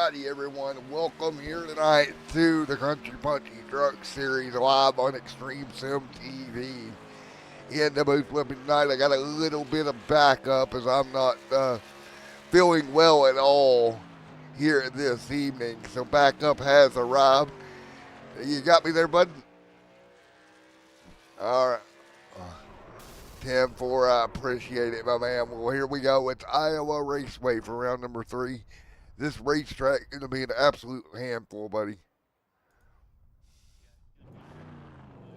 Alrighty, everyone. Welcome here tonight to the Country Punchy Truck Series live on Extreme Sim TV. In the booth with me tonight, I got a little bit of backup as I'm not feeling well at all here this evening. So backup has arrived. You got me there, bud? All right. 10-4, I appreciate it, my man. Well, here we go. It's Iowa Raceway for round number 3. This racetrack is going to be an absolute handful, buddy.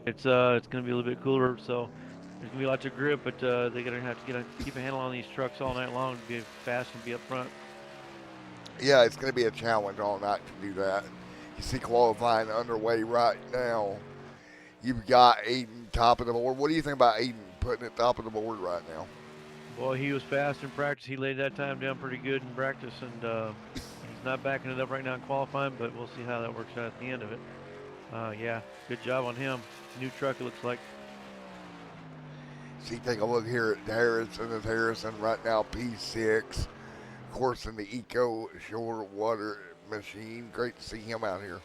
It's going to be a little bit cooler, so there's going to be lots of grip, but they're going to have to keep a handle on these trucks all night long to be fast and be up front. Yeah, it's going to be a challenge all night to do that. You see qualifying underway right now. You've got Aiden top of the board. What do you think about Aiden putting it top of the board right now? Boy, he was fast in practice. He laid that time down pretty good in practice, and he's not backing it up right now in qualifying, but we'll see how that works out at the end of it. Yeah, good job on him. New truck, it looks like. See, take a look here at Harrison. It's Harrison right now, P6. Of course, in the Eco Shore Water Machine. Great to see him out here.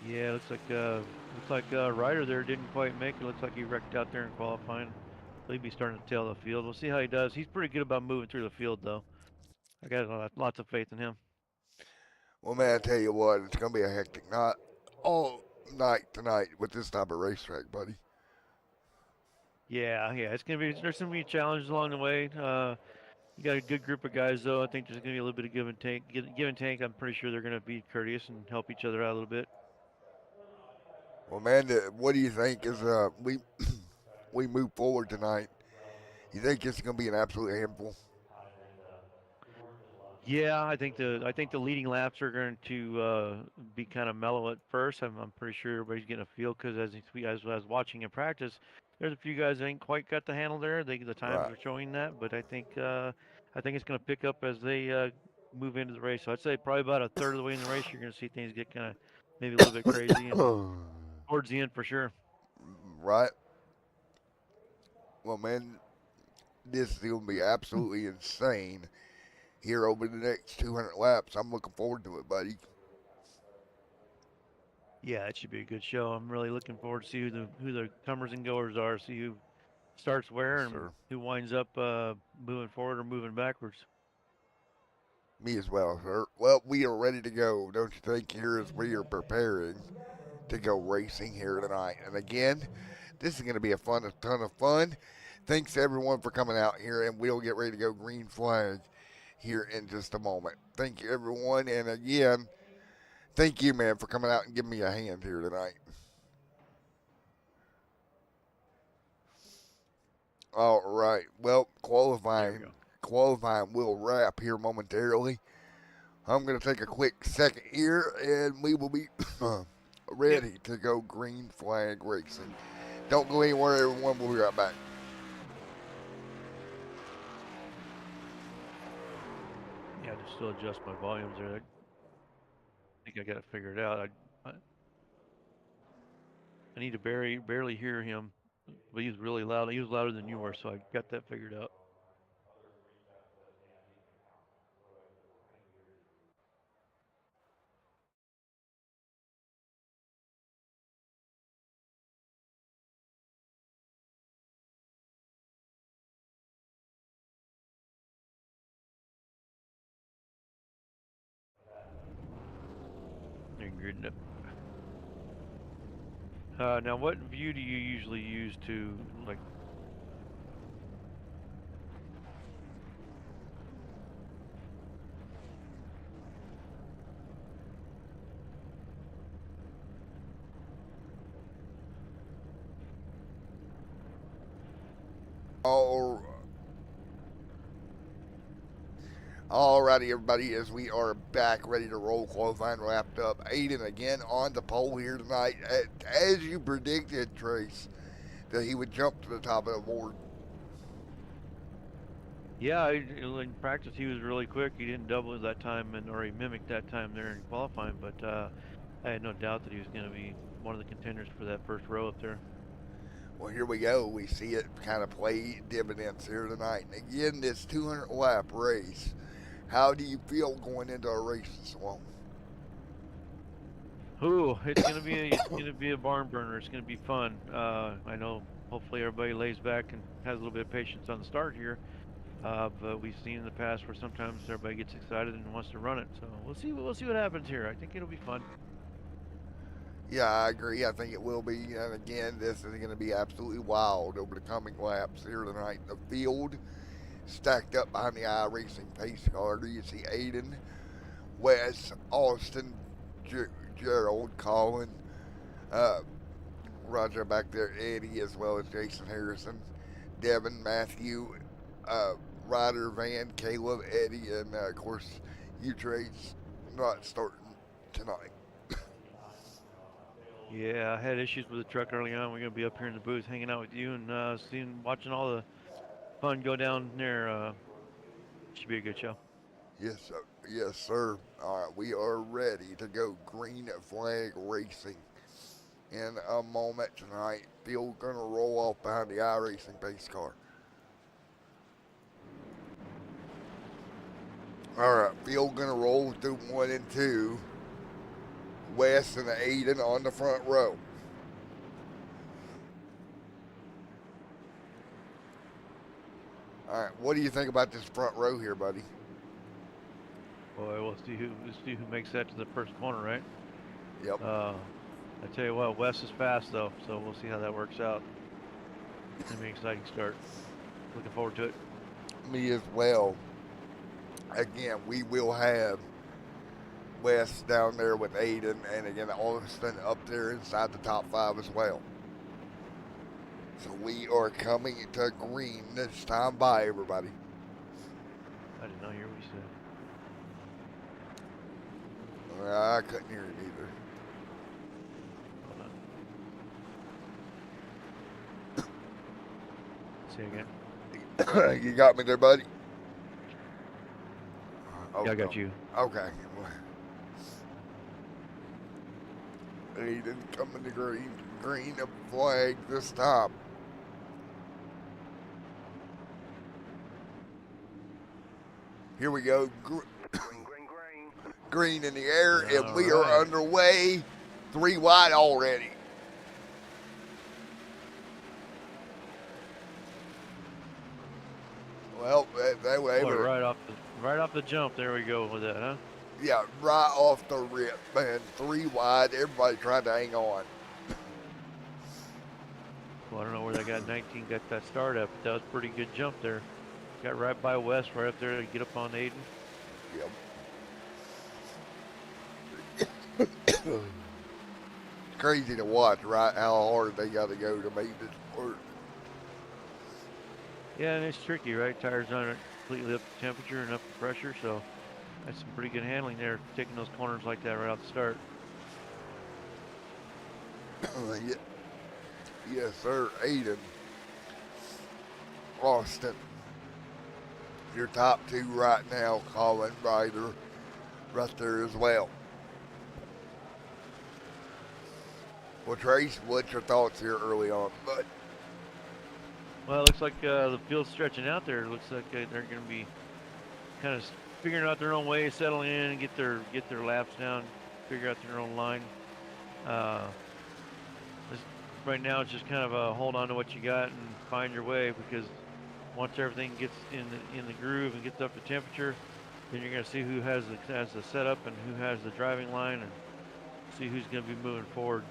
Yeah, looks like Ryder there didn't quite make it. Looks like he wrecked out there in qualifying. He'll be starting to tail the field. We'll see how he does. He's pretty good about moving through the field, though. I got lots of faith in him. Well, man, I tell you what, it's going to be a hectic night all night tonight with this type of racetrack, buddy. Yeah, there's gonna be challenges along the way. You got a good group of guys though. I think there's gonna be a little bit of give and take. I'm pretty sure they're gonna be courteous and help each other out a little bit. Well, man, what do you think as we move forward tonight? You think it's going to be an absolute handful? Yeah, I think the leading laps are going to be kind of mellow at first. I'm pretty sure everybody's getting a feel because as I was watching in practice, there's a few guys that ain't quite got the handle there. The times Right. are showing that, but I think it's going to pick up as they move into the race. So I'd say probably about a third of the way in the race, you're going to see things get kind of maybe a little bit crazy, and towards the end for sure. Right. Well, man, this is going to be absolutely insane here over the next 200 laps. I'm looking forward to it, buddy. Yeah, it should be a good show. I'm really looking forward to see who the comers and goers are. See who starts Yes, where and sir. who winds up moving forward or moving backwards. Me as well, sir. Well, we are ready to go, don't you think, here as we are preparing to go racing here tonight. And again, this is going to be a ton of fun. Thanks to everyone for coming out here, and we'll get ready to go green flag here in just a moment. Thank you, everyone. And again, thank you, man, for coming out and giving me a hand here tonight. All right. Well, There we go. qualifying will wrap here momentarily. I'm going to take a quick second here, and we will be Yep. ready to go green flag racing. Don't go anywhere, everyone. We'll be right back. Yeah, just still adjust my volumes there. I think I got it figured out. I need to barely hear him, but he's really loud. He was louder than you were, so I got that figured out. You're good. Now, what view do you usually use to like? All Alrighty, everybody, as we are back ready to roll, qualifying wrapped up. Aiden again on the pole here tonight. As you predicted, Trace, that he would jump to the top of the board. Yeah, in practice he was really quick. He didn't double that time, or he mimicked that time there in qualifying. But I had no doubt that he was going to be one of the contenders for that first row up there. Well, here we go. We see it kind of play dividends here tonight. And again, this 200 lap race How do you feel going into a race this long? Ooh, it's gonna be a barn burner. It's gonna be fun. I know. Hopefully, everybody lays back and has a little bit of patience on the start here. But we've seen in the past where sometimes everybody gets excited and wants to run it. So we'll see. We'll see what happens here. I think it'll be fun. Yeah, I agree. I think it will be. And again, this is going to be absolutely wild over the coming laps here tonight. The field stacked up behind the iRacing pace car. You see Aiden, Wes, Austin, Gerald, Colin, uh, Roger back there, Eddie, as well as Jason Harrison, Devin, Matthew, uh, Ryder, Van, Caleb, Eddie, and of course, you Trace not starting tonight. Yeah, I had issues with the truck early on. We're gonna be up here in the booth hanging out with you and watching all the fun go down there. Should be a good show. Yes, sir. Yes, sir. All right, we are ready to go green flag racing in a moment tonight. Field gonna roll off behind the iRacing pace car. All right, field gonna roll through 1 and 2. West and Aiden on the front row. All right, what do you think about this front row here, buddy? Boy, we'll see who makes that to the first corner, right? Yep, Uh, I tell you what, Wes is fast though, so we'll see how that works out. It's gonna be an exciting start. Looking forward to it. me as well. Again, we will have West down there with Aiden, and again, Austin up there inside the top 5 as well. So we are coming to green this time. Bye, everybody. I did not hear what you said. I couldn't hear it either. Hold on. Say again. You got me there, buddy? Oh, Yeah, I got no. you. Okay. Aiden coming to green. Green flag this time. Here we go. Green in the air, and All we are right. underway. 3 wide already. Well, that way, Boy, right off the jump. There we go with that, huh? yeah, right off the rip, man. 3 wide. Everybody trying to hang on. Well, I don't know where they got 19 got that start up, but that was a pretty good jump there. Got right by West, right up there to get up on Aiden. Yep. Crazy to watch, right? How hard they got to go to make this work. Yeah, and it's tricky, right? Tires aren't completely up to temperature and up to pressure, so that's some pretty good handling there, taking those corners like that right off the start. Yeah, yes, sir. Aiden, Austin, your top 2 right now. Colin Ryder, right there as well. Well, Trace, what's your thoughts here early on? But Well, it looks like the field's stretching out there. It looks like they're going to be kind of figuring out their own way, settling in, and get their laps down, figure out their own line. Uh, this, right now, it's just kind of a hold on to what you got and find your way, because once everything gets in the groove and gets up to temperature, then you're going to see who has the setup and who has the driving line, and see who's going to be moving forward.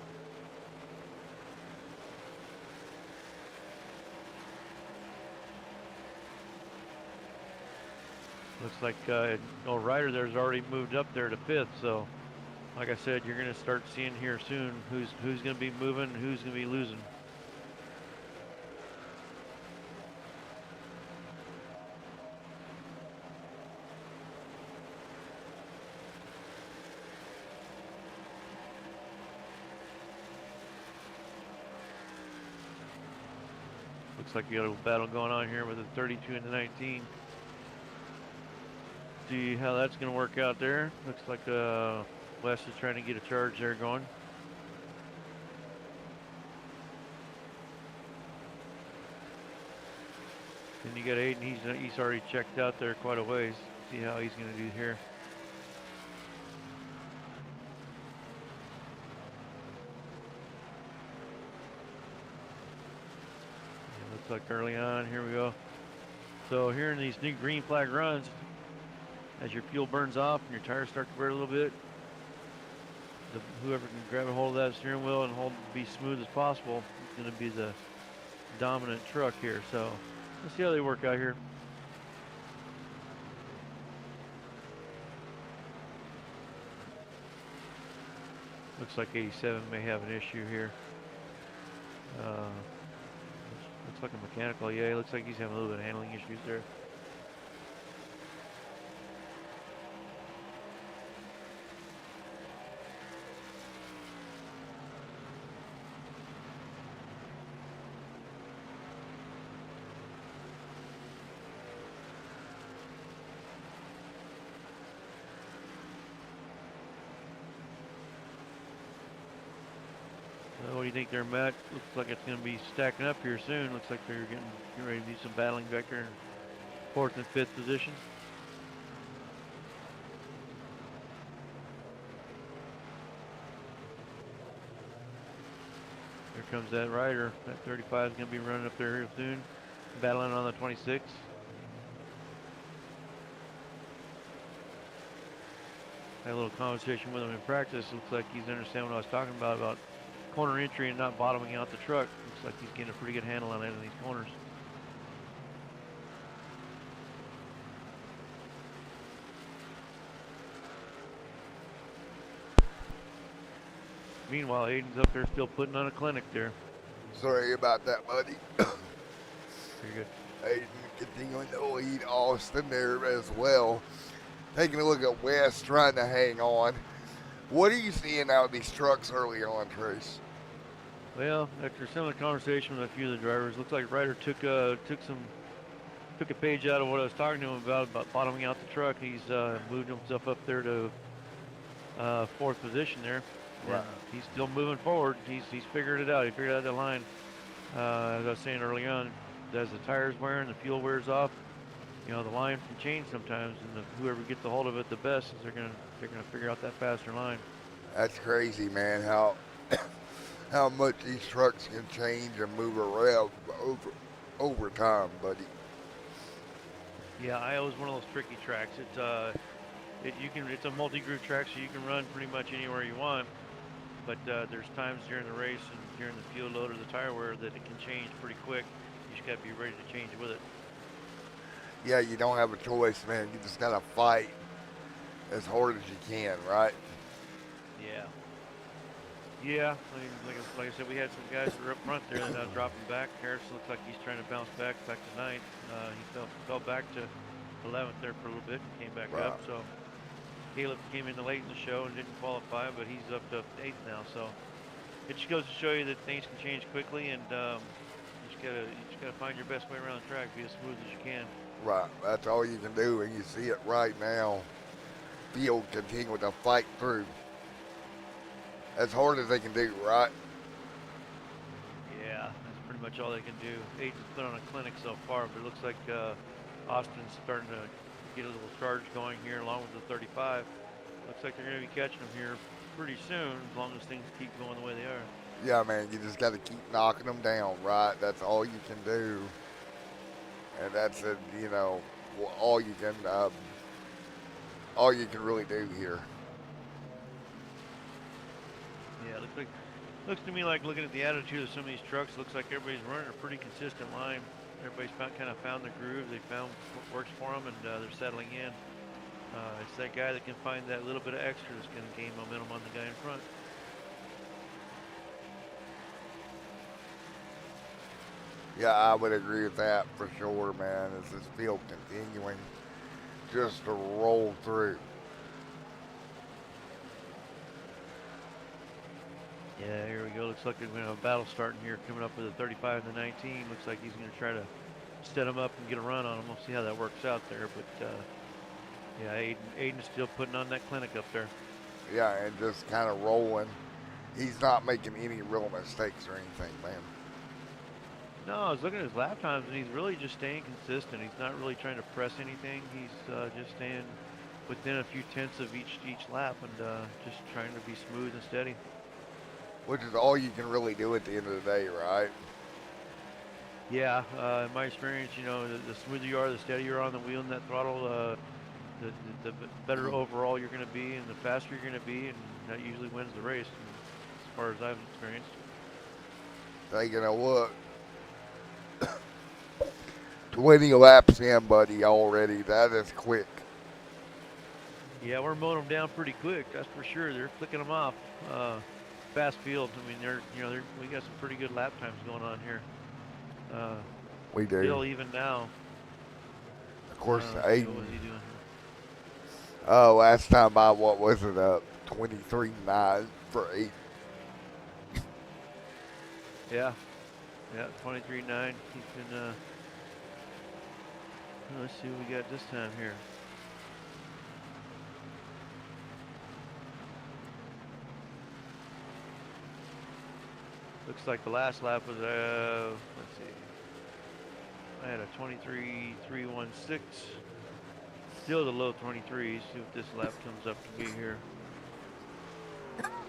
Looks like Ryder there's already moved up there to 5th, so like I said, you're going to start seeing here soon who's going to be moving and who's going to be losing. Looks like you got a battle going on here with the 32 and the 19. See how that's going to work out there. Looks like Wes is trying to get a charge there going. Then you got Aiden. He's already checked out there quite a ways. See how he's going to do here. It looks like early on, here we go. So here in these new green flag runs, as your fuel burns off and your tires start to wear a little bit, whoever can grab a hold of that steering wheel and hold it be smooth as possible is going to be the dominant truck here. So let's see how they work out here. Looks like 87 may have an issue here. Uh, looks like a mechanical. Yeah, it looks like he's having a little bit of handling issues there. What do you think there, Matt? Looks like it's going to be stacking up here soon. Looks like they're getting ready to do some battling back there in fourth and fifth position. Here comes that rider. That 35 is going to be running up there here soon, battling on the 26. Had a little conversation with him in practice. Looks like he's understanding what I was talking about corner entry and not bottoming out the truck. Looks like he's getting a pretty good handle on it in these corners. Meanwhile, Aiden's up there still putting on a clinic there. Sorry about that, buddy. Pretty good. Aiden continuing to lead Austin there as well. Taking a look at West trying to hang on. What are you seeing out of these trucks early on, Trace? Well, after some of the conversation with a few of the drivers, looks like Ryder took a page out of what I was talking to him about bottoming out the truck. He's moved himself up there to fourth position there. Right. He's still moving forward. He's figured it out. He figured out the line. As I was saying early on, as the tires wear and the fuel wears off, you know the line can change sometimes, and whoever gets a hold of it the best is they're gonna figure out that faster line. That's crazy, man. How much these trucks can change and move around over time, buddy. Yeah, Iowa's one of those tricky tracks. It's a multi-groove track, so you can run pretty much anywhere you want. But there's times during the race and during the fuel load or the tire wear that it can change pretty quick. You just got to be ready to change with it. Yeah, you don't have a choice, man. You just gotta fight as hard as you can, right? Yeah. Yeah, I mean, like I said, we had some guys that were up front there that now dropping back. Harris looks like he's trying to bounce back to ninth. He fell back to 11th there for a little bit and came back up. So Caleb came in late in the show and didn't qualify, but he's up to 8th now. So it just goes to show you that things can change quickly, and you just gotta find your best way around the track, be as smooth as you can. Right, that's all you can do, and you see it right now. Field continuing to fight through as hard as they can do, right? Yeah, that's pretty much all they can do. Aiden's put on a clinic so far, but it looks like Austin's starting to get a little charge going here along with the 35. Looks like they're going to be catching them here pretty soon as long as things keep going the way they are. Yeah, man, you just got to keep knocking them down, right? That's all you can do. And that's all you can really do here. Yeah, looks to me like looking at the attitude of some of these trucks, looks like everybody's running a pretty consistent line. Everybody's kind of found the groove. They found what works for them, and they're settling in. It's that guy that can find that little bit of extra that's going to gain momentum on the guy in front. Yeah, I would agree with that for sure, man. As this field continuing just to roll through. Yeah, here we go. Looks like we're going to have a battle starting here, coming up with a 35 and the 19. Looks like he's going to try to set him up and get a run on him. We'll see how that works out there. But, yeah, Aiden's still putting on that clinic up there. Yeah, and just kind of rolling. He's not making any real mistakes or anything, man. No, I was looking at his lap times, and he's really just staying consistent. He's not really trying to press anything. He's just staying within a few tenths of each lap, and just trying to be smooth and steady. which is all you can really do at the end of the day, right? Yeah, in my experience, the smoother you are, the steadier you are on the wheel and that throttle, the better overall you're going to be, and the faster you're going to be, and that usually wins the race, as far as I've experienced. Taking a look, 20 laps in, buddy, already. That is quick. Yeah, we're mowing them down pretty quick, that's for sure. They're flicking them off. Fast field. I mean, we got some pretty good lap times going on here. Uh, We do. Still, even now, Of course, let's see, what Aiden. was he doing here? Last time I, what was it, 23.9 for 8. Yeah, yeah, 23.9. He's been. Let's see what we got this time here. Looks like the last lap was let's see. I had a 23.316. Still the low 23s. See what this lap comes up to be here.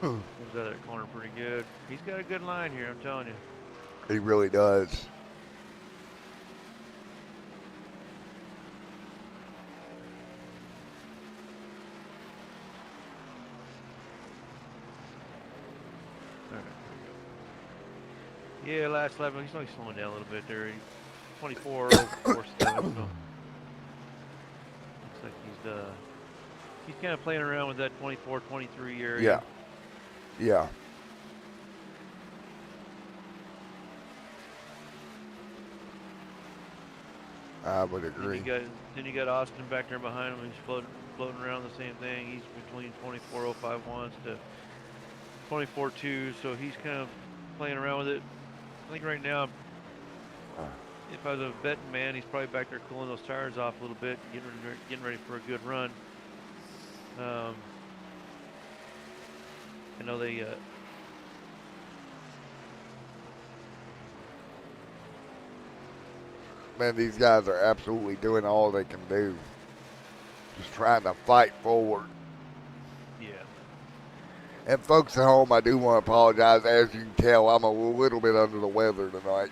Comes out of that corner pretty good. He's got a good line here, I'm telling you. He really does. All right, there we go. Yeah, last lap, he's only slowing down a little bit there. 24.047, so looks like he's kind of playing around with that 24, 23 area. Yeah, yeah. I would Then you agree. got then you got Austin back there behind him. He's floating around the same thing. He's between 24.051s to 24.2, so he's kind of playing around with it. I think right now, if I was a betting man, he's probably back there cooling those tires off a little bit, getting ready for a good run. Um, I know they Man, these guys are absolutely doing all they can do. Just trying to fight forward. yeah. And folks at home, I do want to apologize. As you can tell, I'm a little bit under the weather tonight.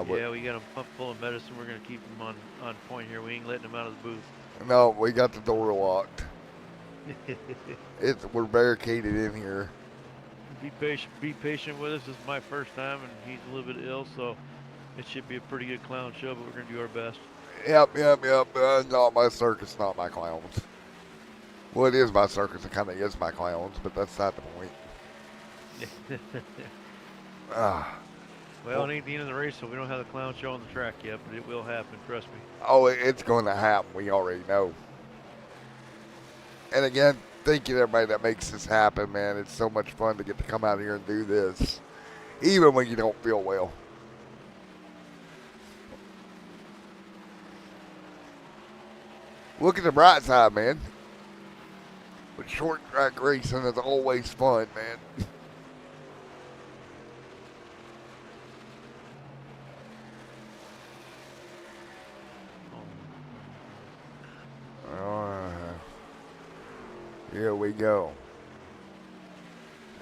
But Yeah, we got him pump full of medicine. We're gonna keep him on point here. We ain't letting him out of the no, we got the door locked. booth. We're barricaded in here. Be patient. Be patient with us. This is my first time, and he's a little bit ill, so it should be a pretty good clown show. But we're gonna do our best. Yep, yep, yep. Not my circus, not my clowns. Well, it is my circus. It kind of is my clowns, but that's not the point. Ah. Well, Well, it ain't the end of the race, so we don't have the clown show on the track yet, but it will happen. Trust me. oh, it's going to happen. We already know. And again, thank you to everybody that makes this happen, man. It's so much fun to get to come out here and do this, even when you don't feel well. Look at the bright side, man. But short track racing is always fun, man. Uh, here we go.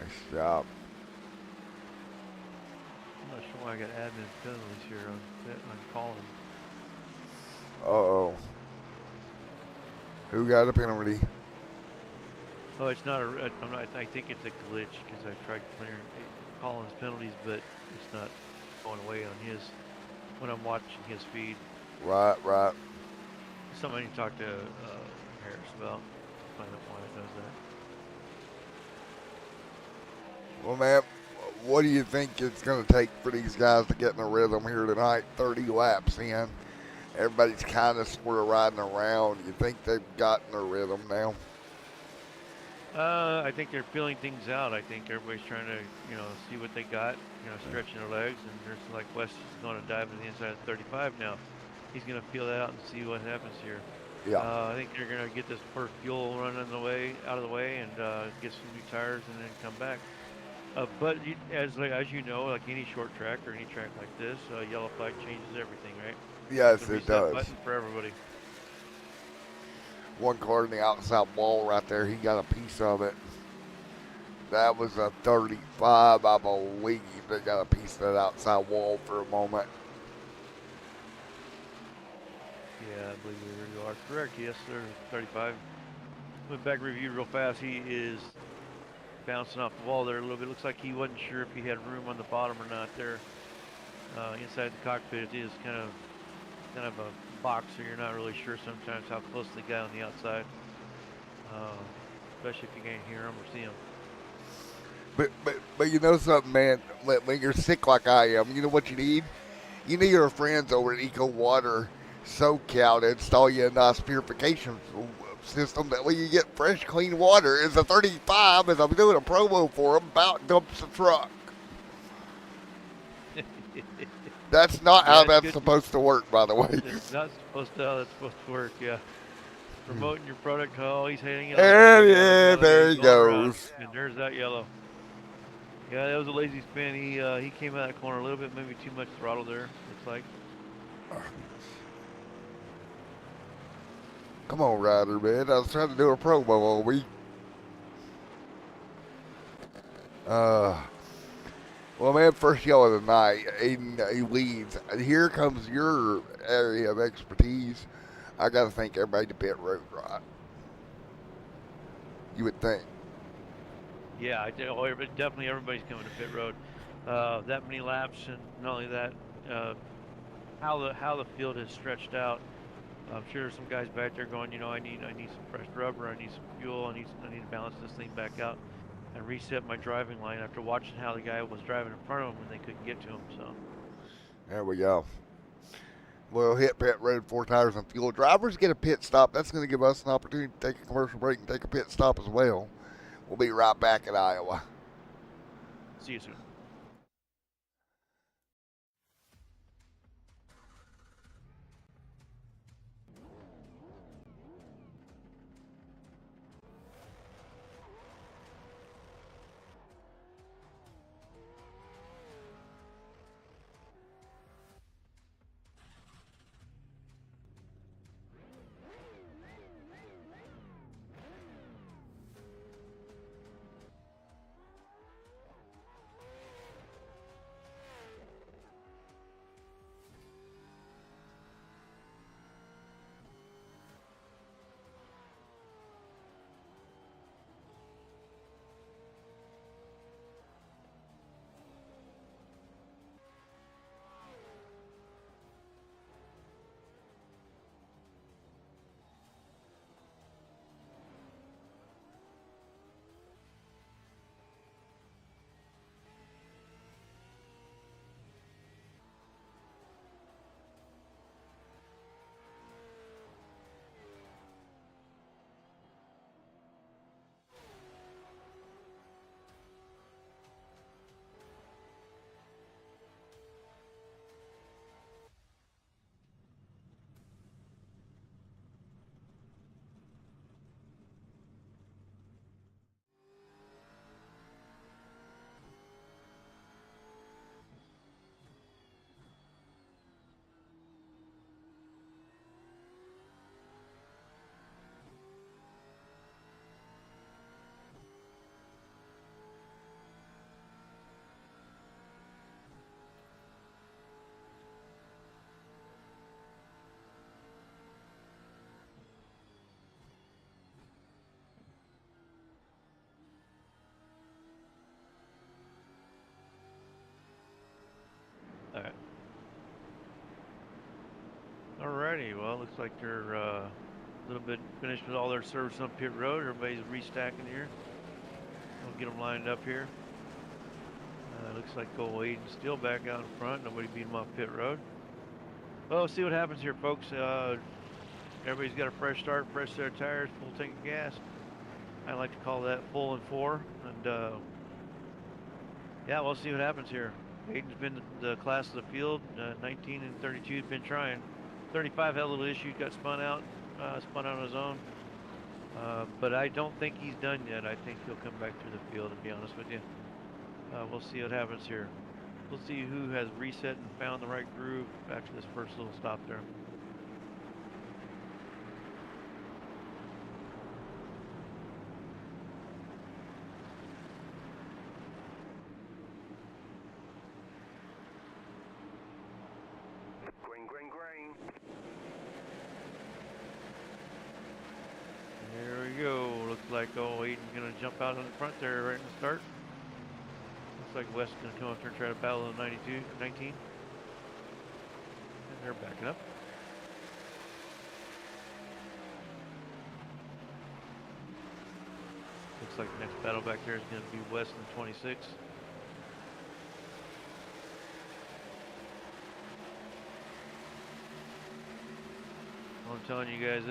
Nice job. I'm not sure why I got admin penalties here on calling. Uh oh. Who got a penalty? Oh, it's not a. I'm not. I think it's a glitch because I tried clearing calling his penalties, but it's not going away on his when I'm watching his feed. Right, right. Something I need to talk to Harris about. Find out why it does that. Well, man, what do you think it's going to take for these guys to get in a rhythm here tonight? 30 laps in. Everybody's kind of sort of riding around. You think they've gotten their rhythm now? I think they're feeling things out. I think everybody's trying to, see what they got, stretching their legs. And there's like Wes is going to dive to the inside of 35 now. He's going to feel that out and see what happens here. Yeah. I think they're going to get this first fuel run out of the way, and get some new tires, and then come back. But as you know, like any short track or any track like this, yellow flag changes everything, right? It's the Yes, it reset does. button for everybody. One car in the outside wall right there, he got a piece of it. That was a 35, I believe. They got a piece of that outside wall for a moment. Yeah, I believe you are correct. Yes, sir. 35. Went back reviewed real fast. He is bouncing off the wall there a little bit. Looks like he wasn't sure if he had room on the bottom or not there. Inside the cockpit, it is kind of a box, so you're not really sure sometimes how close the guy on the outside, uh, especially if you can't hear him or see him. But you know something, man? When you're sick like I am, you know what you need? You need your friends over at Eco Water SoCal to install you a nice purification system. That way you get fresh, clean water. It's a 35, as I'm doing a promo for them, about dumps the truck. That's not Yeah, how it's that's good. supposed to work, by the way. It's not supposed to how that's supposed to work. Yeah, promoting your product. Oh, he's hitting it on there. And Look at him. yeah, Yellow here. there He's he going around, goes. and there's that yellow. Yeah, that was a lazy spin. He came out of the corner a little bit, maybe too much throttle there. Looks like. Come on, Ryder, man. I was trying to do a promo all week. Uh, well, man, first yell of the night. Aiden, he leads. Here comes your area of expertise. I got to think everybody to pit road, right? You would think. Yeah, definitely everybody's coming to pit road. That many laps, and not only that, uh, how the field has stretched out. I'm sure there's some guys back there going, I need some fresh rubber, I need some fuel, I need to balance this thing back out and reset my driving line after watching how the guy was driving in front of him when they couldn't get to him. So There we go. We'll hit pit road, 4 tires and fuel. Drivers get a pit stop. That's going to give us an opportunity to take a commercial break and take a pit stop as well. We'll be right back at Iowa. see you soon. All right. Alrighty. Well, looks like they're a little bit finished with all their service on pit road. Everybody's restacking here. We'll get them lined up here. Looks like Cole Aiden's still back out in front. Nobody beat him off pit road. Well, we'll see what happens here, folks. Everybody's got a fresh start, fresh set of tires, full tank of gas. I like to call that full and four. And yeah, we'll see what happens here. Aiden's been the class of the field. 19 and 32 has been trying. 35 had a little issue, got spun out on his own. But I don't think he's done yet. I think he'll come back through the field, to be honest with you. We'll see what happens here. We'll see who has reset and found the right groove after this first little stop there. Green, green, green. There we go. Looks like Aiden's gonna jump out on the front there right in the start. Looks like West's gonna come up there and try to battle the 92, 19. And they're backing up. Looks like the next battle back there is gonna be West in the 26. Well, I'm telling you guys,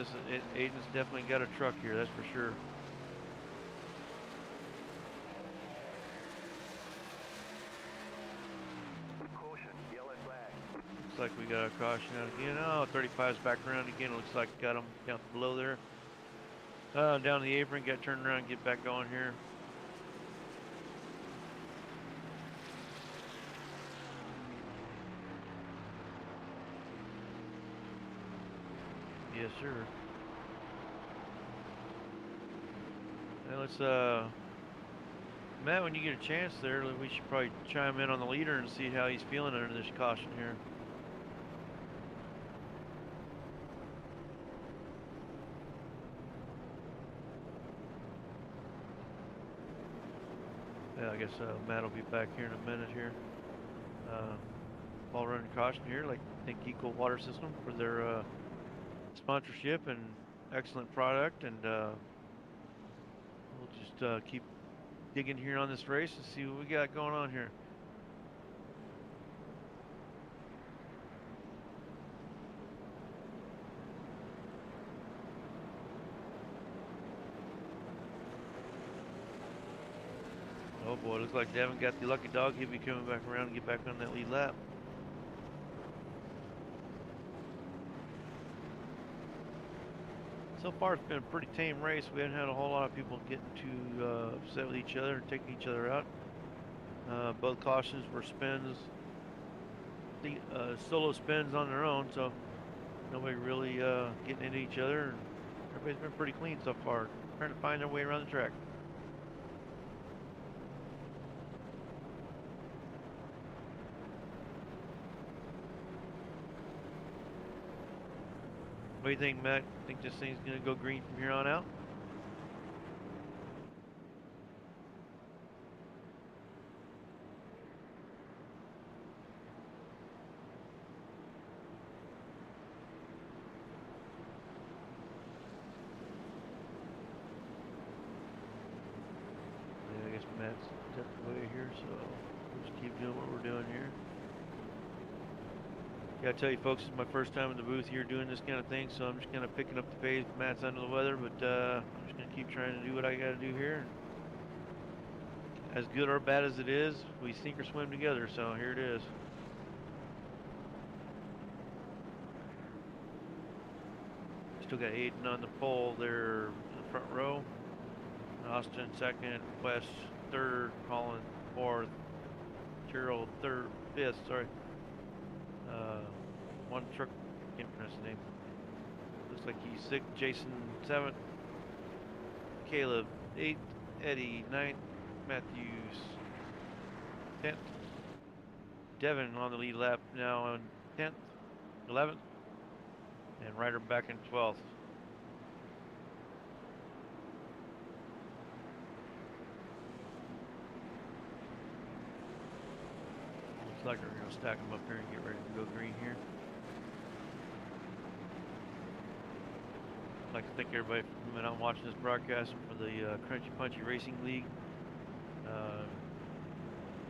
Aiden's definitely got a truck here. That's for sure. Caution, yellow flag. Looks like we got a caution out again. Oh, 35's back around again. Looks like got him down below there. Down the apron, got turned around, get back going here. Yes, sir. Now let's Matt, when you get a chance there, we should probably chime in on the leader and see how he's feeling under this caution here. Yeah, I guess Matt will be back here in a minute here. All running caution here, like Think Eco Water System for their sponsorship and excellent product, and we'll just keep digging here on this race and see what we got going on here. Oh boy, looks like Devin got the lucky dog. He'll be coming back around and get back on that lead lap. So far, it's been a pretty tame race. We haven't had a whole lot of people getting too upset with each other and taking each other out. Both cautions were spins, solo spins on their own, so nobody really getting into each other. And everybody's been pretty clean so far, trying to find their way around the track. What do you think, Matt? Think this thing's gonna go green from here on out? Yeah, I guess Matt's stepped away here, so we'll just keep doing what we're doing here. Yeah, I tell you, folks, this is my first time in the booth here doing this kind of thing, so I'm just kind of picking up the pace. Matt's under the weather, but I'm just gonna keep trying to do what I got to do here. As good or bad as it is, we sink or swim together. So here it is. Still got Aiden on the pole there in the front row. Austin second, West third, Colin fourth, Gerald third, fifth. Sorry. One truck, can't pronounce the name. Looks like he's sixth. Jason seventh. Caleb eighth. Eddie ninth. Matthews 10th. Devin on the lead lap now on 10th, 11th, and Ryder back in 12th. Looks like we're gonna stack them up here and get ready to go green here. I'd like to thank everybody for coming out and watching this broadcast for the Punchy Racing League.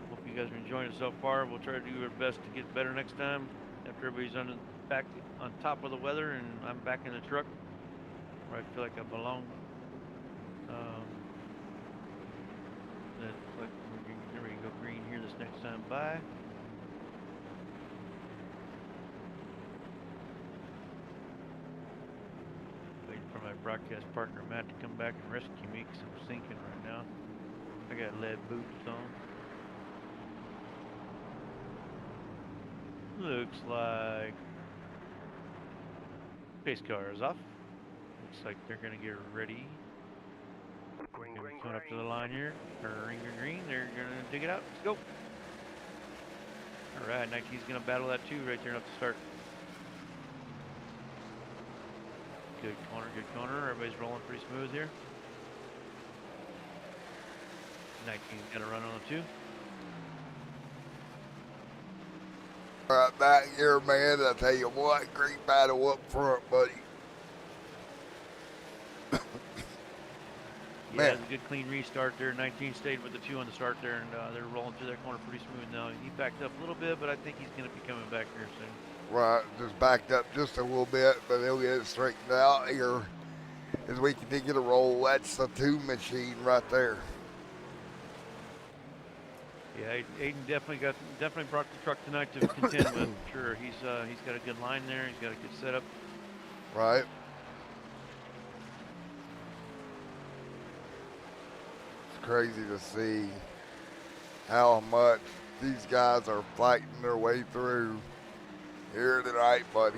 Hope you guys are enjoying it so far. We'll try to do our best to get better next time after everybody's back on top of the weather and I'm back in the truck where I feel like I belong. Looks like we're going to go green here this next time by. Waiting for my broadcast partner Matt to come back and rescue me because I'm sinking right now. I got lead boots on. Looks like pace car is off. Looks like they're gonna get ready. Green, They're green, coming up to the green. line here. Green, green, green. They're gonna dig it out. Let's go. All right, 19's gonna battle that too right there at the start. Good corner, good corner. Everybody's rolling pretty smooth here. 19's gonna run on the two. Right back here, man. I tell you what, great battle up front, buddy. Yeah, Man, it was a good clean restart there. 19 stayed with the two on the start there, and they're rolling through that corner pretty smooth now. He backed up a little bit, but I think he's going to be coming back here soon. right, just backed up just a little bit, but he'll get it straightened out here as we continue to roll. That's the two machine right there. Yeah, Aiden definitely brought the truck tonight to contend with. Sure, he's got a good line there. He's got a good setup. Right. It's crazy to see how much these guys are fighting their way through here tonight, buddy.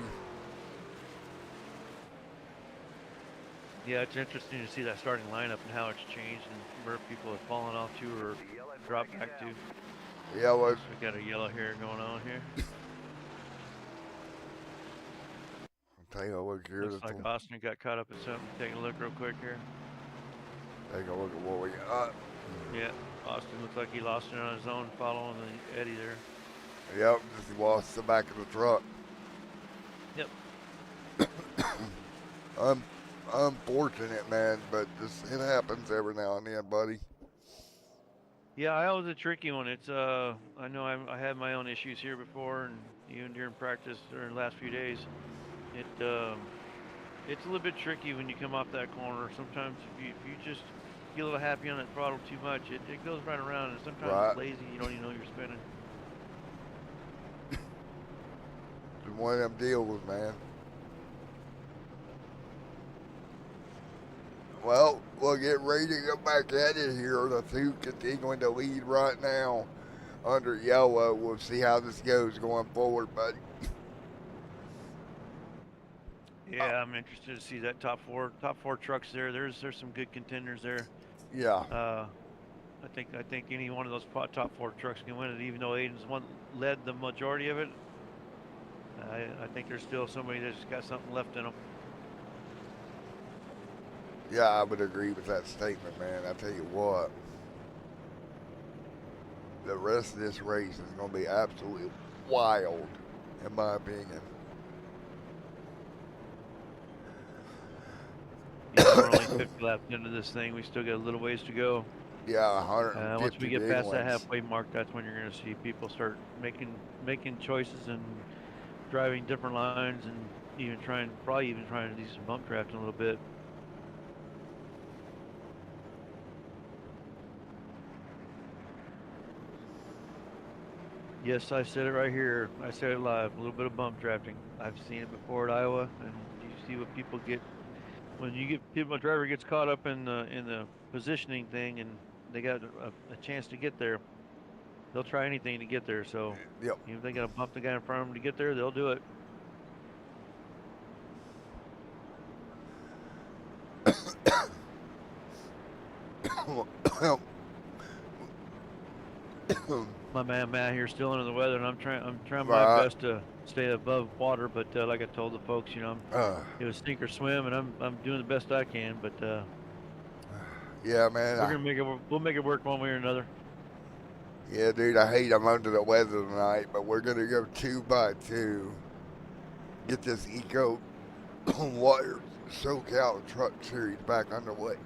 Yeah, it's interesting to see that starting lineup and how it's changed and where people have fallen off to or dropped back to. Yellow. We got a yellow here going on here. I'll take a look here. Looks like Austin got caught up in something. Take a look real quick here. Take a look at what we got. Yeah, Austin looks like he lost it on his own following the eddy there. Yep, just lost the back of the truck. Yep. Unfortunate, man, but it happens every now and then, buddy. Yeah, that was a tricky one. It's I know I had my own issues here before, and even during practice during the last few days, it's a little bit tricky when you come off that corner. Sometimes if you just get a little happy on that throttle too much, it goes right around, and sometimes Right. it's lazy. You don't even know you're spinning. It's one of them deals, man. Well, we'll get ready to go back at it here. The two continuing to lead right now under yellow. We'll see how this goes going forward, buddy. Yeah, I'm interested to see that top four trucks there. There's some good contenders there. Yeah. I think any one of those top four trucks can win it, even though Aiden's led the majority of it. I think there's still somebody that's got something left in them. Yeah, I would agree with that statement, man. I tell you what, the rest of this race is going to be absolutely wild, in my opinion. Yeah, we're only 50 laps into this thing. We still got a little ways to go. Yeah, 150 once we get past that ones. halfway mark, that's when you're going to see people start making choices and driving different lines and probably even trying to do some bump drafting a little bit. Yes, I said it right here. I said it live. A little bit of bump drafting. I've seen it before at Iowa, and you see what people get when a driver gets caught up in the positioning thing, and they got a chance to get there. They'll try anything to get there. So Yep. if they got to bump the guy in front of them to get there, they'll do it. My man Matt here still under the weather, and I'm trying my best to stay above water. But like I told the folks, it was sink or swim, and I'm doing the best I can. But yeah, man. we're gonna we'll make it work one way or another. Yeah, dude, I hate I'm under the weather tonight, but we're gonna go 2x2. Get this Eco Water SoCal Truck Series back underway.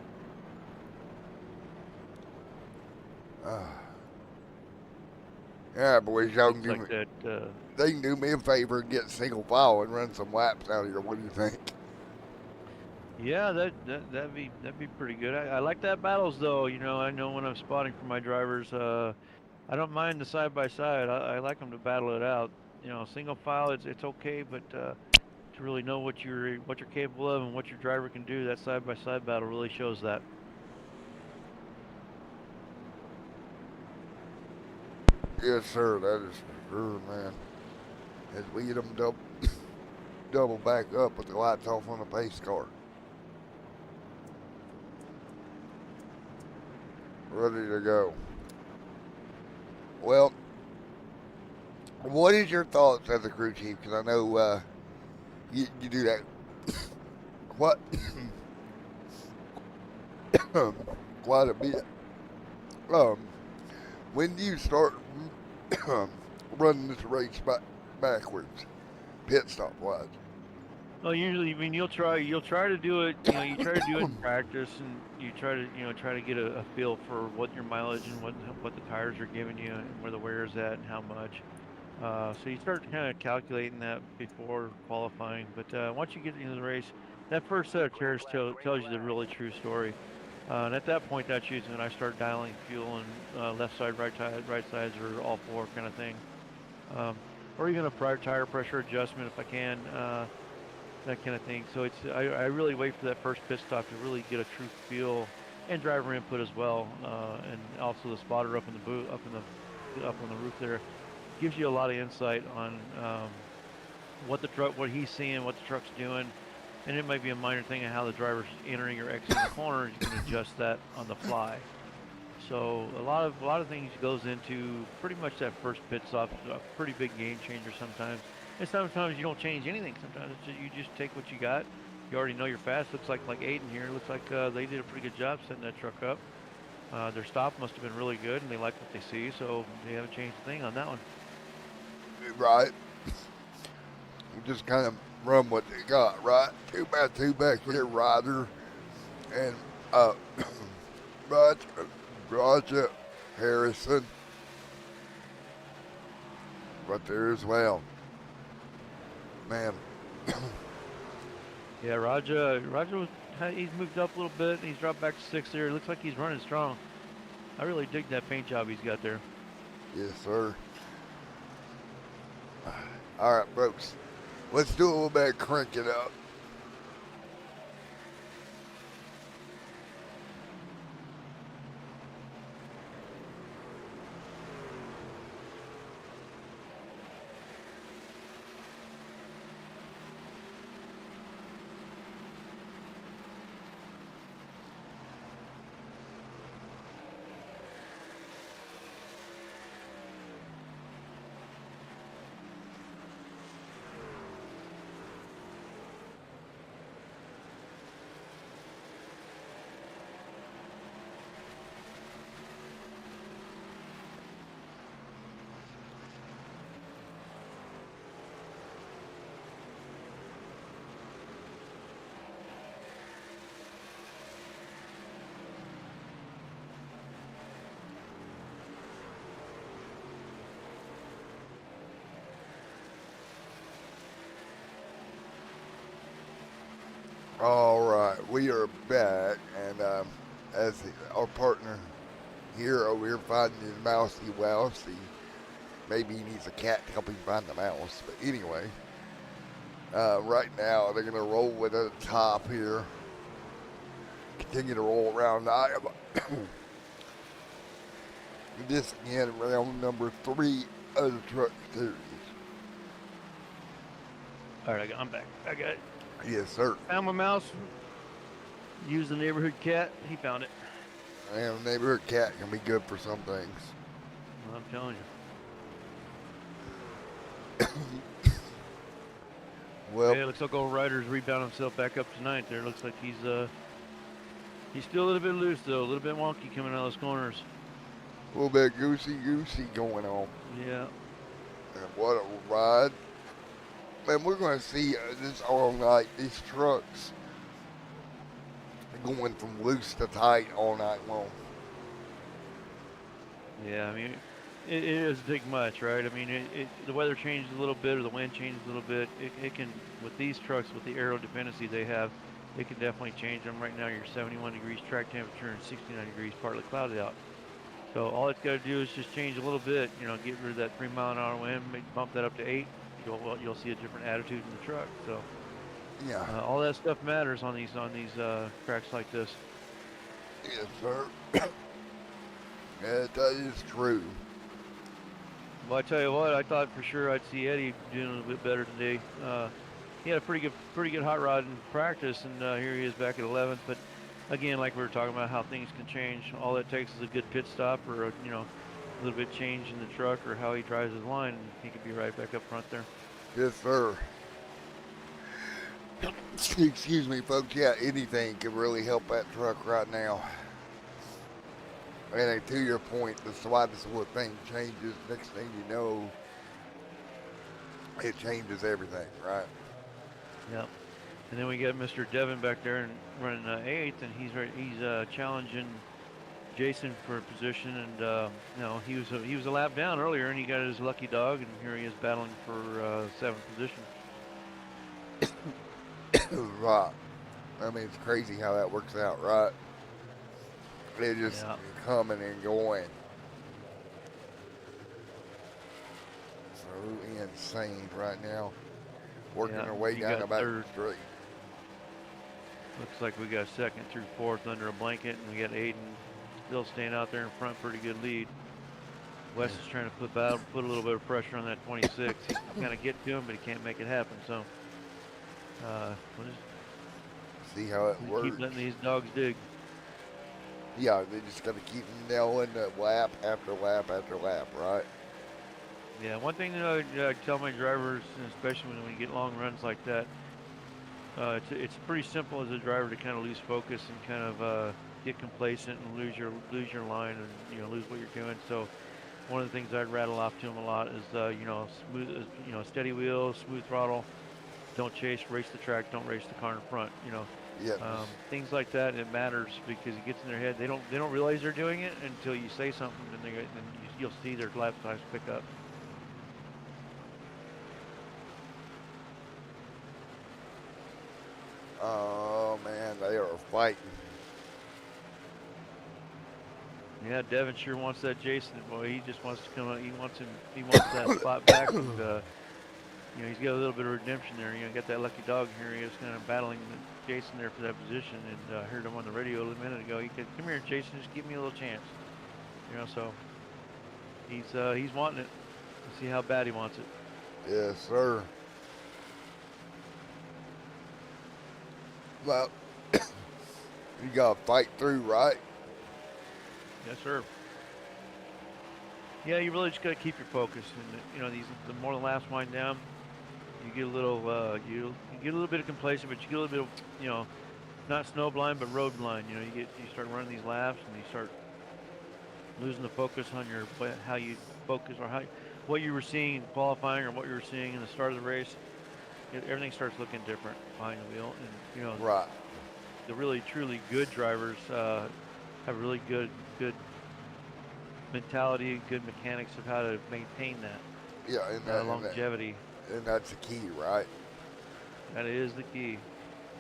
Yeah, boys, y'all can they can do me a favor and get single file and run some laps out here. What do you think? Yeah, that'd be pretty good. I like that battles though. I know when I'm spotting for my drivers, I don't mind the side by side. I like them to battle it out. Single file it's okay, but to really know what you're capable of and what your driver can do, that side by side battle really shows that. Yes, sir. That is for sure, man. as we get them double back up with the lights off on the pace car. Ready to go. Well, what is your thoughts as a crew chief? Because I know you do that quite, quite a bit. Um, when do you start running this race backwards, pit stop wise? Well, usually, I mean, you'll try to do it. You try to do it in practice, and you try to get a feel for what your mileage and what the tires are giving you, and where the wear is at, and how much. So you start kind of calculating that before qualifying. But once you get into the race, that first set of tires tells you the really true story. And at that point, that's usually when I start dialing fuel and left side, right sides, or all four kind of thing. Um, or even a prior tire pressure adjustment if I can, that kind of thing. So I really wait for that first pit stop to really get a true feel, and driver input as well, and also the spotter up in the boot, up on the roof there, gives you a lot of insight on what he's seeing, what the truck's doing, and it might be a minor thing of how the driver's entering or exiting the corners. You can adjust that on the fly. So a lot of things goes into pretty much that first pit stop. A pretty big game changer sometimes, and sometimes you don't change anything. Sometimes you just take what you got. You already know you're fast. Looks like Aiden here. Looks like they did a pretty good job setting that truck up. Their stop must have been really good, and they like what they see, so they haven't changed a thing on that one. Right. Just kind of run what they got, right? Two by two back here, Ryder and uh, Roger, Roger Harrison right there as well. Man, Yeah, he's moved up a little bit. He's dropped back to sixth there. It looks like he's running strong. I really dig that paint job he's got there. yes, sir. All right, folks, let's do a little bit of crank it up. All right, we are back, and as our partner here over here finding his mousey wousey, maybe he needs a cat to help him find the mouse. But anyway, right now they're gonna roll with it at the top here, continue to roll around. This again, round number 3 of the truck series. All right, I'm back. I got it. Yes, sir. Found my mouse. Use the neighborhood cat. He found it. And a neighborhood cat can be good for some things. Well, I'm telling you. Well, Yeah, it looks like old Ryder's rebounded himself back up to ninth there. Looks like he's still a little bit loose though, a little bit wonky coming out of those corners. a little bit goosey going on. Yeah. And what a ride. Man, we're going to see this all night. These trucks going from loose to tight all night long. Yeah, I mean, it doesn't take much, right? I mean, the weather changes a little bit or the wind changes a little bit. It can, with these trucks, with the aero dependency they have, it can definitely change them. Right now, you're 71 degrees track temperature and 69 degrees partly clouded out. So all it's got to do is just change a little bit, get rid of that 3-mile-an-hour wind, bump that up to 8. You'll see a different attitude in the truck. So Yeah. all that stuff matters on these tracks like this. Yes, sir. Yeah, that is true. Well, I tell you what, I thought for sure I'd see Eddie doing a little bit better today. He had a pretty good hot rod in practice, and here he is back at 11th. But again, like we were talking about, how things can change. All it takes is a good pit stop, or a little bit change in the truck, or how he drives his line, and he could be right back up front there. Yes, sir. Excuse me, folks. Yeah, anything could really help that truck right now. And to your point, the slightest little thing changes. Next thing you know, it changes everything, right? Yep. And then we got Mr. Devin back there and running eighth, and he's challenging Jason for a position, and he was a lap down earlier, and he got his lucky dog, and here he is battling for seventh position. Right. I mean, it's crazy how that works out, right? It just Yeah, coming and going. So insane right now. Working yeah. our way You down got the back third. straight. Looks like we got second through fourth under a blanket, and we got Aiden still staying out there in front, pretty good lead. Wes is trying to put a little bit of pressure on that 26. He can kind of get to him, but he can't make it happen. So we'll just See how it keep works. letting these dogs dig. Yeah, they just got to keep nailing the lap after lap after lap, right? Yeah, one thing that I tell my drivers, and especially when we get long runs like that, it's pretty simple as a driver to kind of lose focus and kind of get complacent and lose your line, and lose what you're doing. So one of the things I'd rattle off to them a lot is smooth, steady wheels, smooth throttle, don't chase, race the track, don't race the car in front. Yes. Things like that. It matters because it gets in their head. They don't realize they're doing it until you say something, and then you'll see their lap times pick up. Oh man, they are fighting. Yeah, Devin sure wants that Jason boy. He just wants to come out. He wants him. He wants that spot back, and he's got a little bit of redemption there. Got that lucky dog here. He was kind of battling Jason there for that position, and heard him on the radio a minute ago. He said, "Come here, Jason. Just give me a little chance." So he's wanting it. Let's see how bad he wants it. Yes, sir. Well, you gotta fight through, right? Yes, sir. Yeah, you really just got to keep your focus, and the more the laps wind down, you get a little you get a little bit of complacent, but you get a little bit of not snow blind but road blind. You start running these laps, and you start losing the focus on how you focus, or what you were seeing in qualifying, or what you were seeing in the start of the race. Everything starts looking different behind the wheel, and Right. the really truly good drivers have really good mentality, good mechanics of how to maintain that Yeah, longevity. and that's the key, right? That is the key.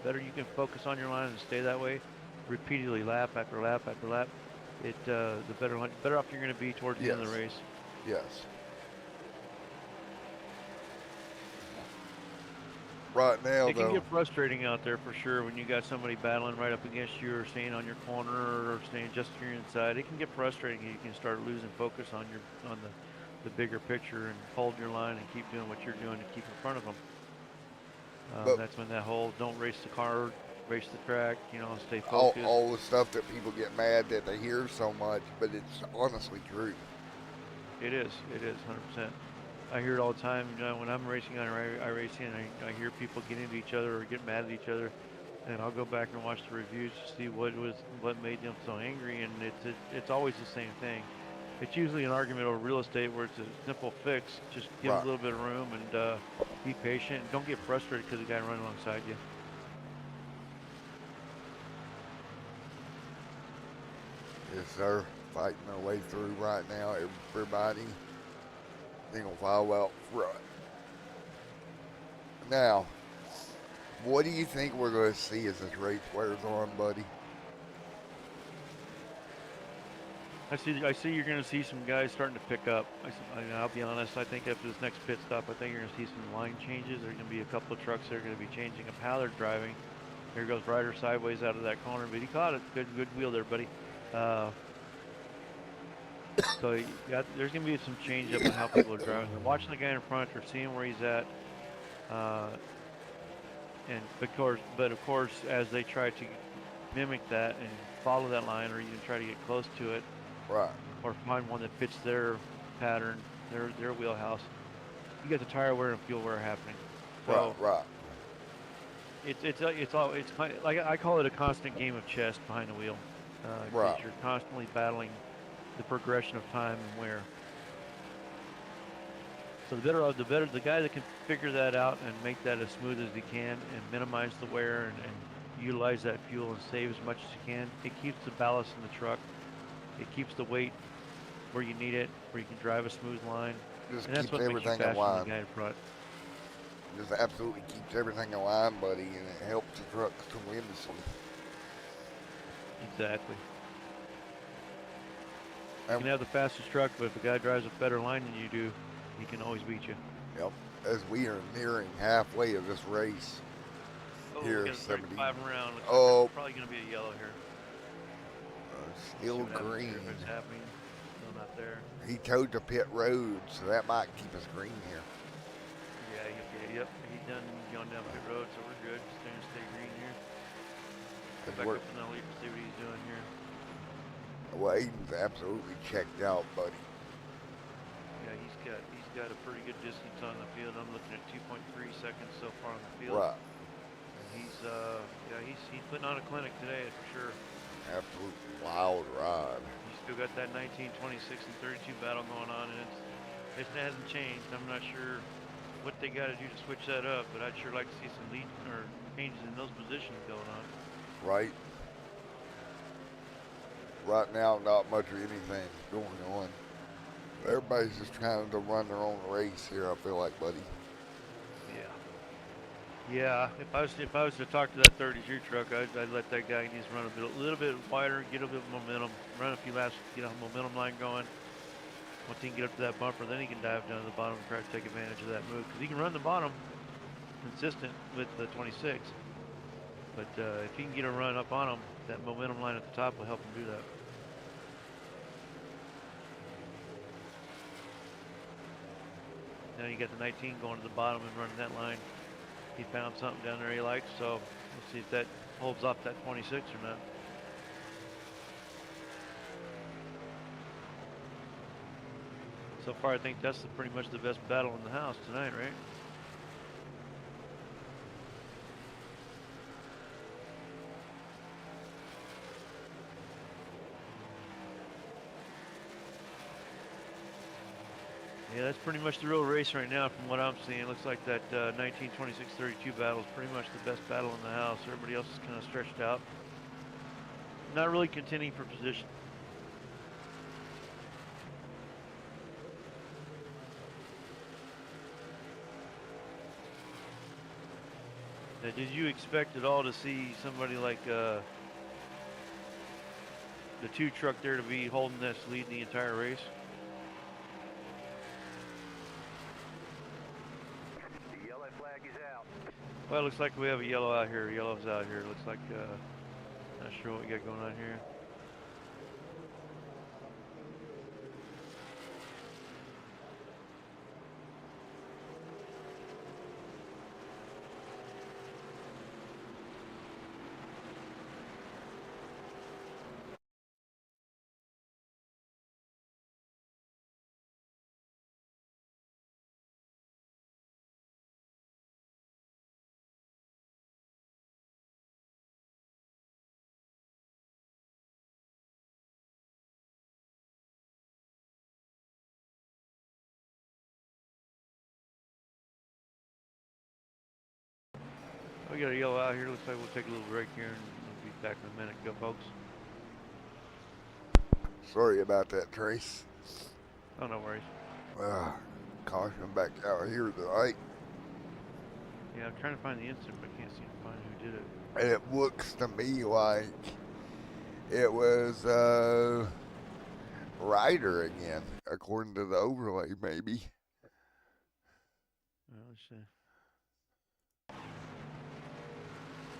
The better you can focus on your line and stay that way, repeatedly, lap after lap after lap, the better off you're going to be towards the end of Yes. the race. Yes. Right now, It can though. get frustrating out there for sure when you got somebody battling right up against you, or staying on your corner, or staying just to your inside. It can get frustrating. You can start losing focus on the bigger picture, and hold your line and keep doing what you're doing to keep in front of them. But That's when that whole don't race the car, race the track, stay all, focused. all the stuff that people get mad that they hear so much, but it's honestly true. It is. It is 100%. I hear it all the time. When I'm racing on iRacing, and I hear people get into each other or get mad at each other, and I'll go back and watch the reviews to see what made them so angry, and it's always the same thing. It's usually an argument over real estate where it's a simple fix. Just give them a Right. little bit of room, and be patient. And don't get frustrated because the guy running alongside you. Yes, sir. Fighting their way through right now. Everybody single file out front. Now, what do you think we're going to see as this race wears on, buddy? I see you're going to see some guys starting to pick up. I'll be honest. I think after this next pit stop, I think you're going to see some line changes. There's going to be a couple of trucks that are going to be changing up how they're driving. Here goes Ryder sideways out of that corner, but he caught it. Good wheel there, buddy. So there's going to be some change up in how people are driving. They're watching the guy in front. They're seeing where he's at. Uh, and of course, as they try to mimic that and follow that line, or even try to get close to it, Right. or find one that fits their pattern, their wheelhouse, you got the tire wear and fuel wear happening. Right. So Right. it's kind of, like I call it a constant game of chess behind the wheel, because Right. you're constantly battling the progression of time and wear. So the better the guy that can figure that out and make that as smooth as he can and minimize the wear and utilize that fuel and save as much as you can. It keeps the ballast in the truck. It keeps the weight where you need it, where you can drive a smooth line, Just and that's keeps what makes you everything in faster than the line. guy in front. Just absolutely keeps everything in line, buddy, and it helps the truck tremendously. Exactly. You And can have the fastest truck, but if a guy drives a better line than you do, he can always beat you. yep, as we are nearing halfway of this race Oh, we here, got a 70. 35 around. Looks like there's Oh, probably going to be a yellow here. Let's see still what happens here. If green. it's happening, still not there. He towed the pit road, so that might keep us green here. Yeah, okay, yep. He done going down pit road, so we're good. Stay green here. Go Cause back we're up in the lead and see what he's doing here. well, Aiden's absolutely checked out, buddy. Yeah, he's got a pretty good distance on the field. I'm looking at 2.3 seconds so far on the field, Right, and he's putting on a clinic today for sure. absolute wild ride. He's still got that 19, 26, and 32 battle going on, and it hasn't changed. I'm not sure what they got to do to switch that up, but I'd sure like to see some lead or changes in those positions going on. Right, right now, not much of anything going on. Everybody's just trying to run their own race here. I feel like, buddy. Yeah. Yeah, if I was to talk to that 33 truck, I'd let that guy just run a little bit wider, get a bit of momentum, run a few laps, get a momentum line going. Once he can get up to that bumper, then he can dive down to the bottom and try to take advantage of that move because he can run the bottom consistent with the 26. But if he can get a run up on him, that momentum line at the top will help him do that. Now you got the 19 going to the bottom and running that line. He found something down there he likes, so we'll see if that holds off that 26 or not. So far, I think that's pretty much the best battle in the house tonight, right? Yeah, that's pretty much the real race right now from what I'm seeing. It looks like that 19, 26, 32 battle is pretty much the best battle in the house. Everybody else is kind of stretched out. Not really contending for position. Now, did you expect at all to see somebody like the two truck there to be holding this lead the entire race? The yellow flag is out. Well, it looks like we have a yellow out here. Yellow's out here. Looks like, not sure what we got going on here. We got a yellow out here. Looks like we'll take a little break here and we'll be back in a minute. Go, folks. Sorry about that, Trace. Oh, no worries. Uh, Caution back out here tonight. Yeah, I'm trying to find the incident, but I can't seem to find who did it. And it looks to me like it was Ryder again, according to the overlay, maybe. Let's see.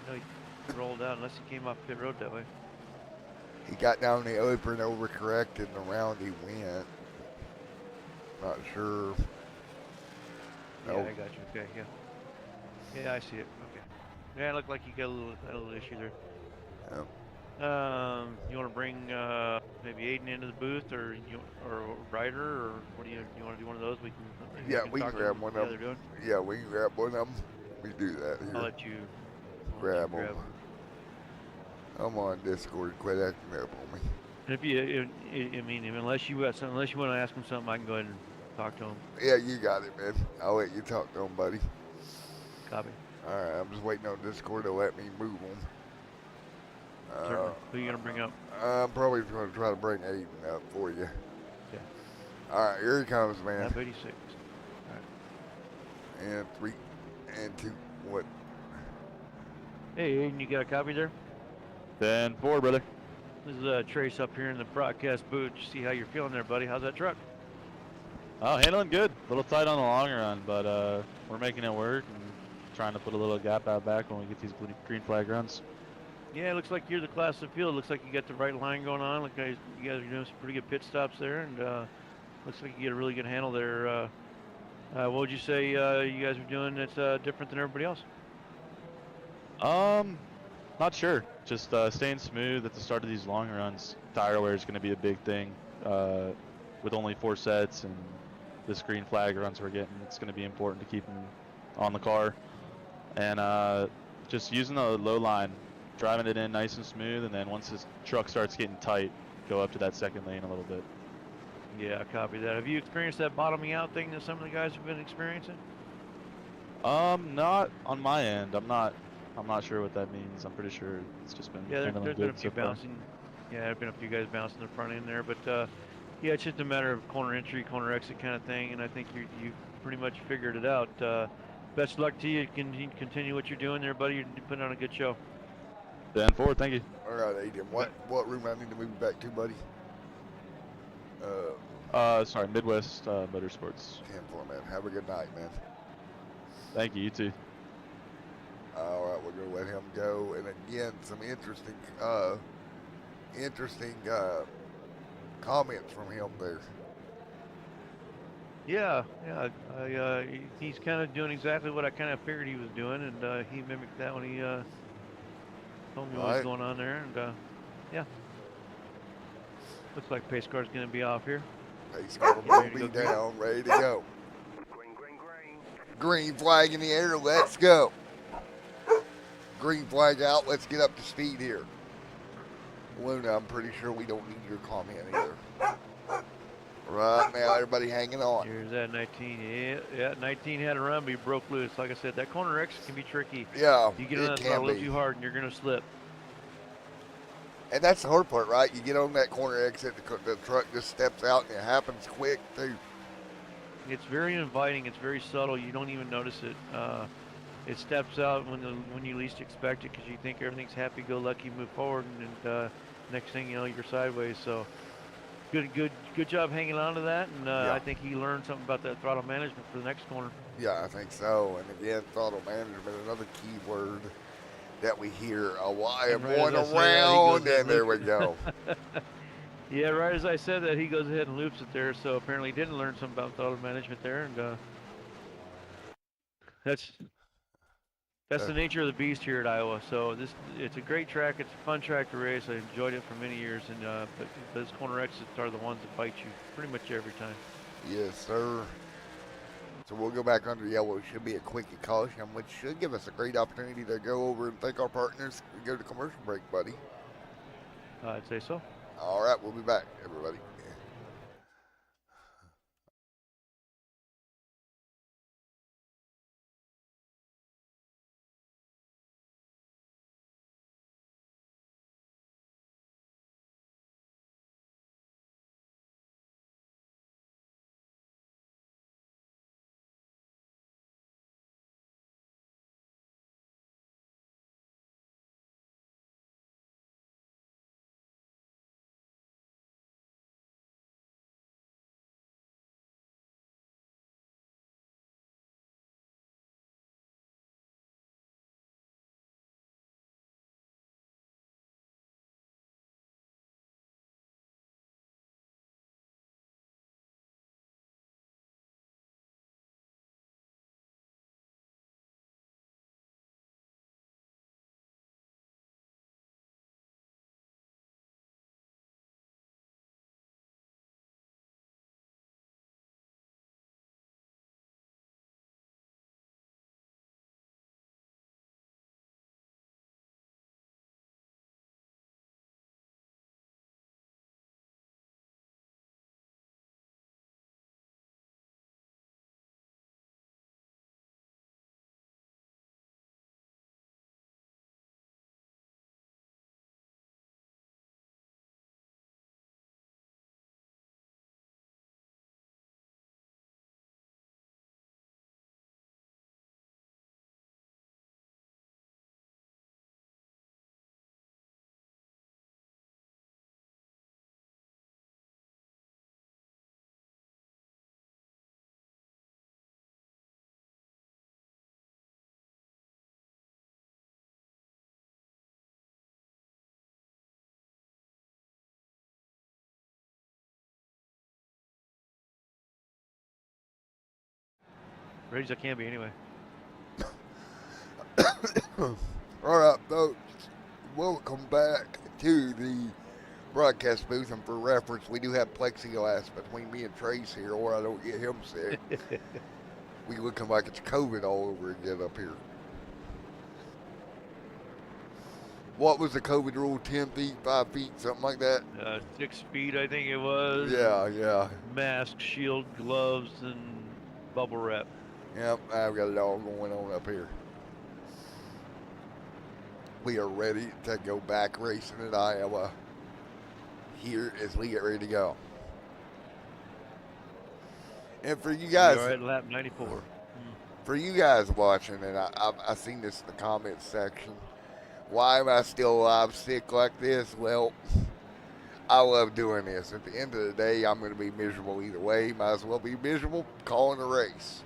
No, he rolled out unless he came off pit road that way. He got down the apron, overcorrected, and around he went. Not sure. Yeah, Oh, I got you. Okay, yeah. Yeah, I see it. Okay. Yeah, it looked like you got a little issue there. oh. You want to bring maybe Aiden into the booth, or Ryder, or what do you want to do one of those? You Yeah, can we can talk to them grab and one see how of they're them. doing. Yeah, we can grab one of them. We do that I'll here. let you I'll let you Grab them. grab them. I'm on Discord. Quit acting up on me. And I mean, unless you got something, unless you want to ask them something, I can go ahead and talk to them. Yeah, you got it, man. I'll let you talk to them, buddy. Copy. All right, I'm just waiting on Discord to let me move them. Certainly. Who are you gonna bring up? I'm probably going to try to bring Aiden up for you. Okay. All right, here he comes, man. Lap 86. All right. And 3 and 2. What? Hey, Aiden, you got a copy there? 10-4, brother. This is Trace up here in the broadcast booth. See how you're feeling there, buddy. How's that truck? Oh, handling good. A little tight on the long run, but we're making it work and trying to put a little gap out back when we get these green flag runs. Yeah, it looks like you're the class of the field. Looks like you got the right line going on. Look, guys, you guys are doing some pretty good pit stops there, and looks like you get a really good handle there. What would you say you guys are doing that's different than everybody else? Not sure. Just staying smooth at the start of these long runs. Tire wear is going to be a big thing. With only 4 sets and this green flag runs we're getting, it's going to be important to keep them on the car. And just using the low line, driving it in nice and smooth, and then once this truck starts getting tight, go up to that second lane a little bit. Yeah, copy that. Have you experienced that bottoming out thing that some of the guys have been experiencing? Not on my end. I'm not sure what that means. I'm pretty sure it's just been Yeah, handling there's been a good few so far. bouncing. Yeah, there've been a few guys bouncing the front end there, but yeah, it's just a matter of corner entry, corner exit kind of thing, and I think you pretty much figured it out. Best luck to you. Continue what you're doing there, buddy. You're putting on a good show. 10-4, thank you. All right, Aiden. You bet. What room I need to move back to, buddy? Sorry, Midwest Motorsports. 10-4, man. Have a good night, man. Thank you. You too. All right, we're gonna let him go. And again, some interesting comments from him there. Yeah, he's kind of doing exactly what I kind of figured he was doing, and he mimicked that when he told me what was Right. going on there, and yeah, looks like pace car's going to be off here. Pace car will be down, ready to go. Green, green, green. Green flag in the air. Let's go. Green flag out. Let's get up to speed here. Luna, I'm pretty sure we don't need your comment either. Right now, everybody hanging on. Here's that 19. Yeah, 19 had a run, but he broke loose. Like I said, that corner exit can be tricky. Yeah, You get on it that throttle a can little be. too hard, and you're going to slip. And that's the hard part, right? You get on that corner exit, the truck just steps out, and it happens quick, too. It's very inviting. It's very subtle. You don't even notice it. It steps out when you least expect it because you think everything's happy-go-lucky, move forward, and next thing you know, you're sideways. So good job hanging on to that. And Yeah. I think he learned something about that throttle management for the next corner. Yeah, I think so. And again, throttle management, another key word that we hear a lot And of right going as I say that, he goes around, ahead and there we loops go. Yeah, right as I said that, he goes ahead and loops it there. So apparently, he didn't learn something about throttle management there, and that's the nature of the beast here at Iowa. So it's a great track. It's a fun track to race. I enjoyed it for many years, and but those corner exits are the ones that bite you pretty much every time. Yes, sir. So we'll go back under yellow. It should be a quick caution, which should give us a great opportunity to go over and thank our partners and go to commercial break, buddy. I'd say so. All right, we'll be back, everybody. Ready as I can be anyway. All right, folks. Welcome back to the broadcast booth. And for reference, we do have plexiglass between me and Trace here, or I don't get him sick. We looking like it's COVID all over again up here. What was the COVID rule? 10 feet, 5 feet, something like that? 6 feet, I think it was. Yeah, And yeah. mask, shield, gloves, and bubble wrap. Yep, I've got it all going on up here. We are ready to go back racing at Iowa. Here as we get ready to go. And for you We guys, are at lap 94. for you guys watching, and I've seen this in the comments section. Why am I still alive sick like this? Well, I love doing this. At the end of the day, I'm going to be miserable either way. Might as well be miserable calling a race.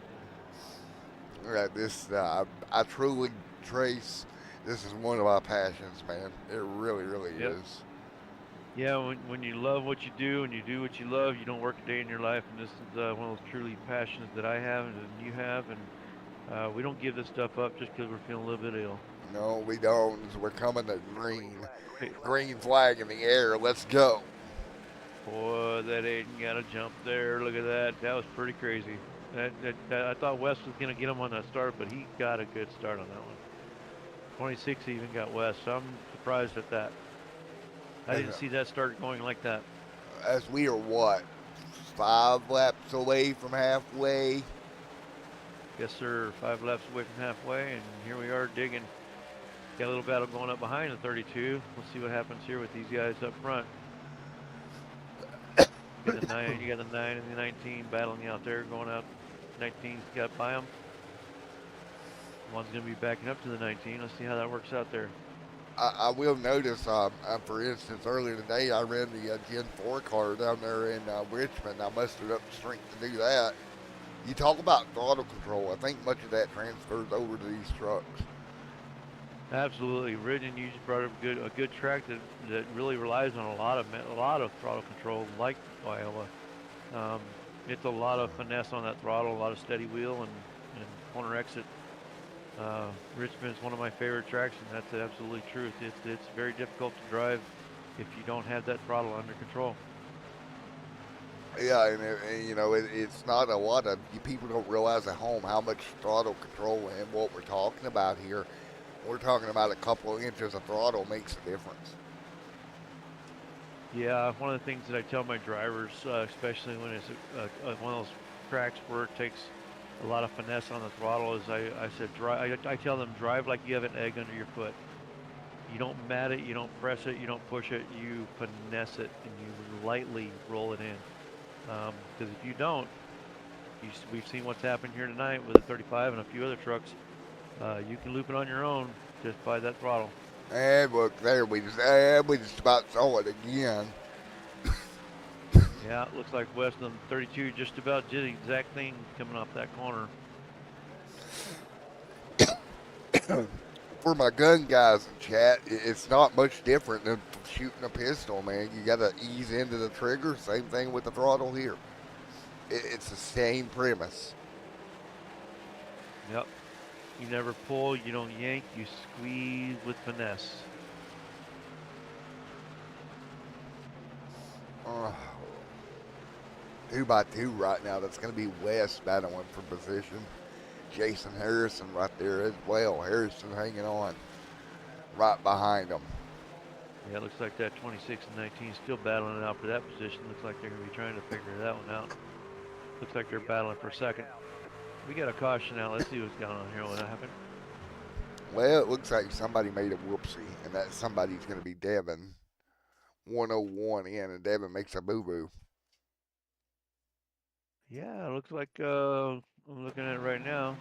I truly, Trace, this is one of my passions, man. It really, really Yep. is. Yeah, when you love what you do and you do what you love, you don't work a day in your life. And this is one of those truly passions that I have and you have. And we don't give this stuff up just because we're feeling a little bit ill. No, we don't. We're coming to green. Hey, Green flag in the air. Let's go. boy, that Aiden got a jump there. Look at that. That was pretty crazy. I thought West was going to get him on that start, but he got a good start on that one. 26 even got West, so I'm surprised at that. I didn't see that start going like that. As we are what? 5 laps away from halfway. Yes, sir. 5 laps away from halfway, and here we are digging. Got a little battle going up behind the 32. We'll see what happens here with these guys up front. You got the 9 and the 19 battling out there, going out. 19's got by them. One's going to be backing up to the 19. Let's see how that works out there. I will notice, for instance, earlier today I ran the Gen 4 car down there in Richmond. I mustered up the strength to do that. You talk about throttle control. I think much of that transfers over to these trucks. Absolutely, Ridden. You just brought up a good track that really relies on a lot of throttle control, like Iowa. It's a lot of finesse on that throttle, a lot of steady wheel and corner exit. Richmond is one of my favorite tracks, and that's absolutely true. It's very difficult to drive if you don't have that throttle under control. Yeah, it's not a lot of people don't realize at home how much throttle control and what we're talking about here. We're talking about a couple of inches of throttle makes a difference. Yeah, one of the things that I tell my drivers, especially when it's one of those tracks where it takes a lot of finesse on the throttle, is I tell them drive like you have an egg under your foot. You don't mat it, you don't press it, you don't push it, you finesse it and you lightly roll it in. Because if you don't, we've seen what's happened here tonight with the 35 and a few other trucks. You can loop it on your own just by that throttle. And look, there we just about saw it again. Yeah, it looks like West on 32 just about did the exact thing coming off that corner. For my gun guys in chat, it's not much different than shooting a pistol, man. You got to ease into the trigger. Same thing with the throttle here. It's the same premise. Yep. You never pull, you don't yank, you squeeze with finesse. 2x2 right now. That's going to be West battling for position. Jason Harrison right there as well. Harrison hanging on right behind him. Yeah, it looks like that 26 and 19 still battling it out for that position. Looks like they're going to be trying to figure that one out. Looks like they're battling for second. We got a caution out. Let's see what's going on here. What happened? Well, it looks like somebody made a whoopsie, and that somebody's going to be Devin. 101 in, and Devin makes a boo-boo. Yeah, it looks like I'm looking at it right now.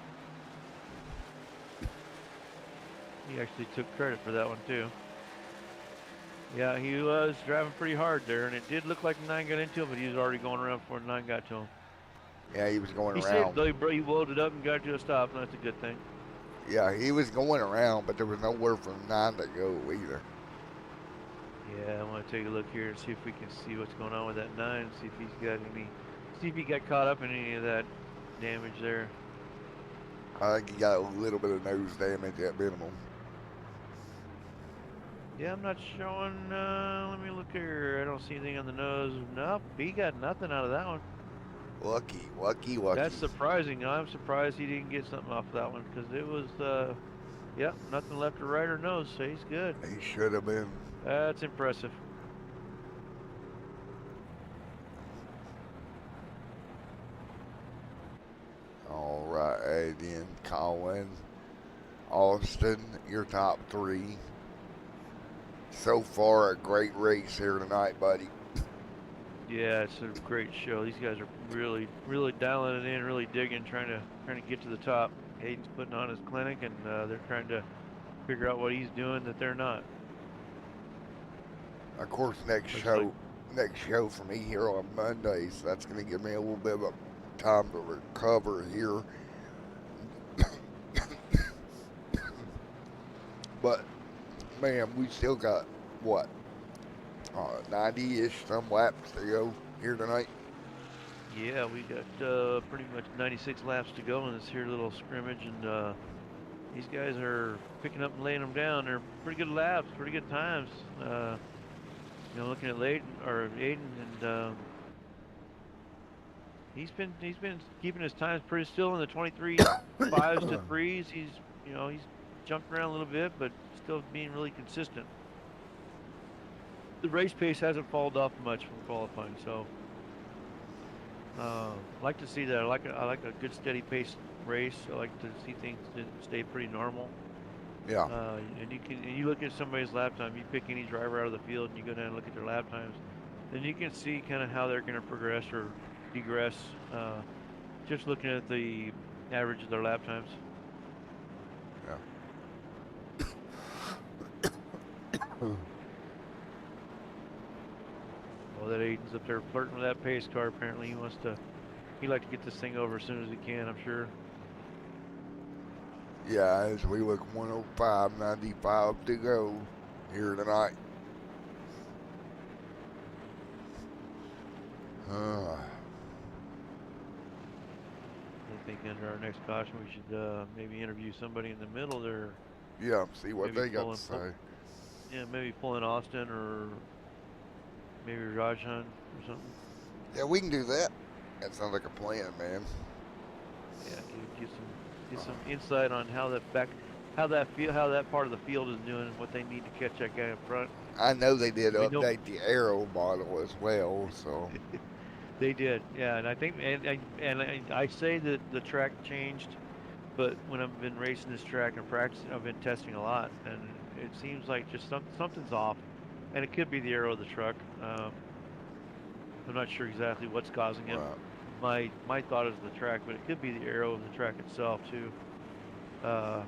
He actually took credit for that one too. Yeah, he was driving pretty hard there, and it did look like the 9 got into him, but he was already going around before the 9 got to him. Yeah, he was going He around. saved though. He loaded up and got to a stop, and that's a good thing. Yeah, he was going around, but there was nowhere for the 9 to go either. Yeah, I want to take a look here and see if we can see what's going on with that 9, see if he's got any, see if he got caught up in any of that damage there. I think he got a little bit of nose damage at minimum. Yeah, I'm not showing. Let me look here. I don't see anything on the nose. Nope, he got nothing out of that one. Lucky, lucky, That's lucky. surprising. I'm surprised he didn't get something off that one because it was, yep, nothing left or right or nose, so he's good. He should have been. That's impressive. All right, Aiden, Colin, Austin, your top three. So far, a great race here tonight, buddy. Yeah, it's a great show. These guys are really, really dialing it in, really digging, trying to get to the top. Hayden's putting on his clinic, and they're trying to figure out what he's doing that they're not. Of course, next show for me here on Monday, so that's going to give me a little bit of time to recover here. But man, we still got what 90-ish some laps to go here tonight. Yeah, we got pretty much 96 laps to go in this here little scrimmage, and these guys are picking up and laying them down. They're pretty good laps, pretty good times. Looking at Aiden, and he's been keeping his times pretty still in the 23 fives to threes. He's jumped around a little bit, but still being really consistent. The race pace hasn't fallen off much from qualifying, so like to see that. I like a good steady pace race. I like to see things that stay pretty normal. Yeah, And you look at somebody's lap time. You pick any driver out of the field, and you go down and look at their lap times. Then you can see kind of how they're going to progress or degress. Just looking at the average of their lap times. yeah. Well, that Aiden's up there flirting with that pace car. Apparently, he'd like to get this thing over as soon as he can. I'm sure. Yeah, as we look 105.95 to go here tonight. I think under our next caution, we should maybe interview somebody in the middle there. Yeah, see what Maybe they got to say. Yeah, maybe pull in Austin or maybe Rajan or something. Yeah, we can do that. That sounds like a plan, man. Yeah, get some insight on how that part of the field is doing and what they need to catch that guy up front. I know they did We know update the aero model as well, so they did, yeah, and I think I say that the track changed, but when I've been racing this track and practicing, I've been testing a lot, and it seems like just something's off, and it could be the aero of the truck. I'm not sure exactly what's causing it. My thought is the track, but it could be the aero of the track itself too. yeah,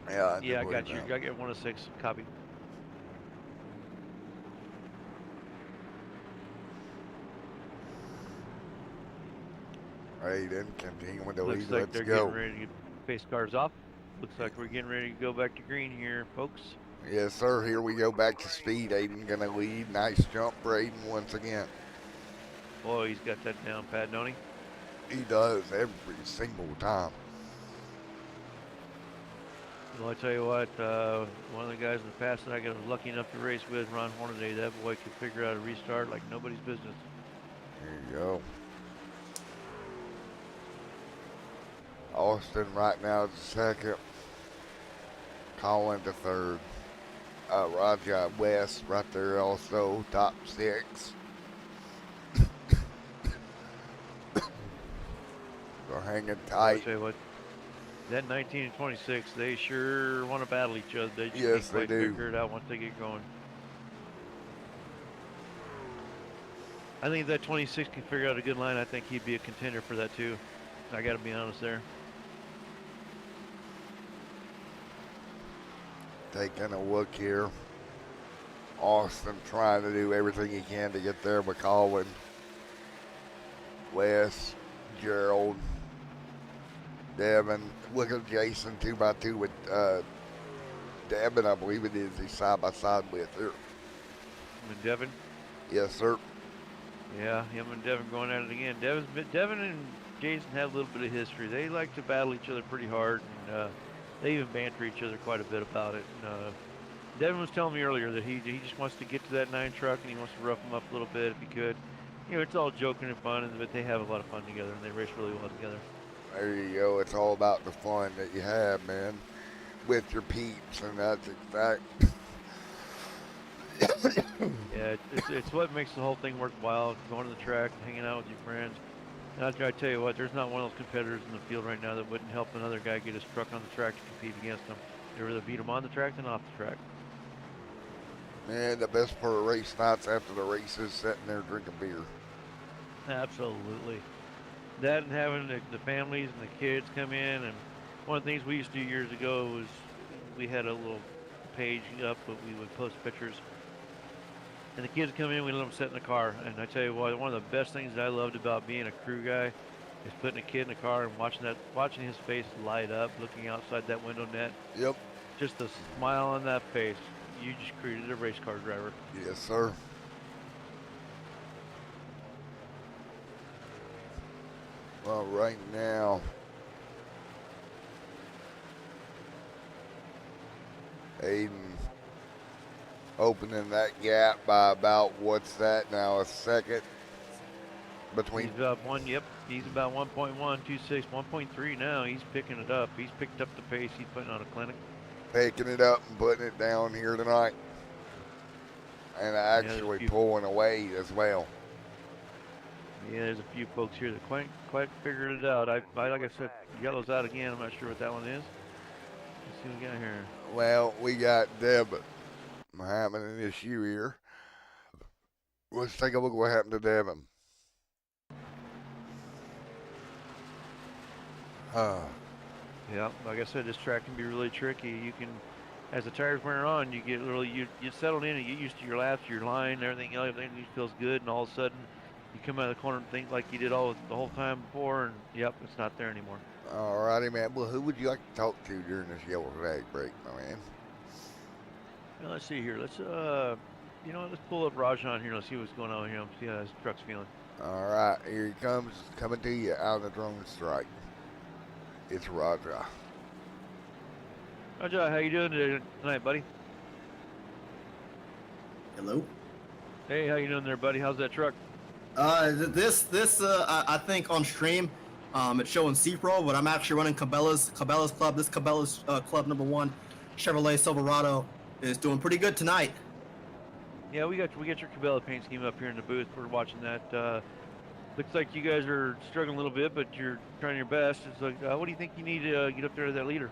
I got you. I got 106 copy. Aiden, continuing to Looks lead. like Let's they're go. getting ready to get pace cars off. Looks like we're getting ready to go back to green here, folks. Yes, sir. Here we go back to speed. Aiden gonna lead. Nice jump for Aiden once again. Boy, he's got that down pat, don't he? He does every single time. Well, I tell you what, one of the guys in the past that I was lucky enough to race with, Ron Hornaday, that boy could figure out a restart like nobody's business. There you go. Austin right now is second. Colin to third. Roger West right there also, top 6. They're hanging I'll tight. tell you what, that 19 and 26, they sure want to battle each other. They just Yes, can't quite they do. figure it out once they get going. I think if that 26 can figure out a good line, I think he'd be a contender for that too. I got to be honest there. Taking a look here. Austin trying to do everything he can to get there, but Colin, Wes, Gerald, Devin. Look at Jason 2x2 with Devin, I believe it is. He's side by side with her. And Devin, Yes, sir. Yeah, him and Devin going at it again. Devin and Jason have a little bit of history. They like to battle each other pretty hard, and they even banter each other quite a bit about it. And, Devin was telling me earlier that he just wants to get to that 9 truck and he wants to rough him up a little bit if he could. You know, it's all joking and fun, but they have a lot of fun together and they race really well together. There you go. It's all about the fun that you have, man, with your peeps, and that's exact. Yeah, it's what makes the whole thing worthwhile. Going to the track, hanging out with your friends. And I tell you what, there's not one of those competitors in the field right now that wouldn't help another guy get his truck on the track to compete against him. They'd rather beat him on the track than off the track. Man, the best part of race nights after the race is sitting there drinking beer. Absolutely. That and having the families and the kids come in. And one of the things we used to do years ago was we had a little page up, but we would post pictures. And the kids come in, we let them sit in the car. And I tell you what, one of the best things that I loved about being a crew guy is putting a kid in the car and watching his face light up, looking outside that window net. Yep. Just a smile on that face. You just created a race car driver. Yes, sir. Well, right now, Aiden opening that gap by about, what's that now, a second between. He's about one. Yep, he's about 1.126, 1.3 now. He's picking it up. He's picked up the pace. He's putting on a clinic. Picking it up and putting it down here tonight, and actually pulling away as well. Yeah, there's a few folks here that quite figured it out. I like I said, yellow's out again. I'm not sure what that one is. Let's see what we got here. Well, we got Deb having an issue here. Let's take a look at what happened to Devin. Yeah, like I said, this track can be really tricky. You can, as the tires wear on, you get really you settled in and get used to your laps, your line, everything feels good, and all of a sudden you come out of the corner and think like you did the whole time before, and yep, it's not there anymore. All righty, man. Well, who would you like to talk to during this yellow flag break, my man? Now, let's see here. Let's let's pull up Rajan here. Let's see what's going on here. See how his truck's feeling. All right, here he comes, coming to you out of the drone strike. It's Raja. Raja, how you doing tonight, buddy? Hello. Hey, how you doing there, buddy? How's that truck? I think on stream, it's showing C-Pro, but I'm actually running Cabela's club. This Cabela's club number 1 Chevrolet Silverado is doing pretty good tonight. Yeah, we got your Cabela paint scheme up here in the booth. We're watching that. Looks like you guys are struggling a little bit, but you're trying your best. It's like, what do you think you need to get up there to that leader?